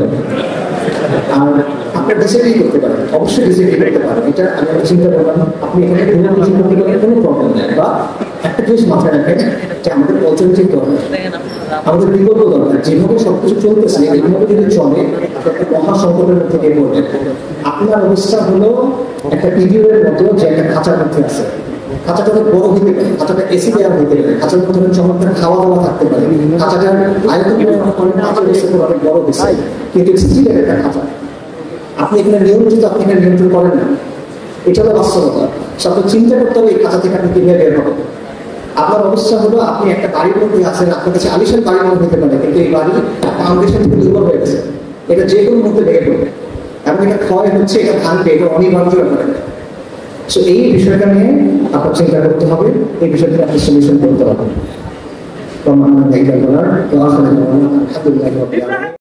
আর আপনার ডিসিপ্লিন করতে পারেন, অবশ্যই ডিসিপ্লিন করতে পারেন। এটা আমি একটা চিন্তা করলাম, আপনি এখানে কিছু করতে গেলে কোনো প্রবলেম নেই। বা একটা জিনিস মাথায় রাখেন যে আমাদের অল্টারনেটিভ দরকার, আমাদের বিকল্প দরকার। যেভাবে সবকিছু চলতেছে এইভাবে যদি চলে, একটা মহা সংকটের মধ্যে গিয়ে পড়বেন। আপনার অবস্থা হলো একটা পিডিওর মতো, যে একটা খাঁচার মধ্যে আছে। খাঁচাটা বড় হইতে পারে, খাঁচাটা এসি দেওয়ার হইতে পারে, খাঁচার মধ্যে চমৎকার খাওয়া দাওয়া থাকতে পারে, খাঁচাটার আয়তন অনেক বড় হয়েছে, কিন্তু স্টিলের একটা খাঁচা। আপনি এখানে নিয়ন্ত্রিত, আপনি এখানে নিয়ন্ত্রণ করেন না, এটা হলো বাস্তবতা। আপনার চিন্তা করতে হবে এই খাঁচা থেকে আপনি কিভাবে বের হবেন। আপনার অবস্থা হলো আপনি একটা বাড়ির মধ্যে আছেন, আপনার কাছে আলিশান বাড়ি মনে হতে পারে, কিন্তু এই বাড়ি ফাউন্ডেশন থেকে দুর্বল হয়ে গেছে, এটা যে কোনো মুহূর্তে ভেঙে পড়বে। আগামীটা ক্ষয় হচ্ছে, এটা ভাঙবে, এটা অনিবার্য ব্যাপার। সো এই বিষয়টা নিয়ে আপনার চিন্তা করতে হবে, এই বিষয়টা আপনি সলিউশন করতে হবে।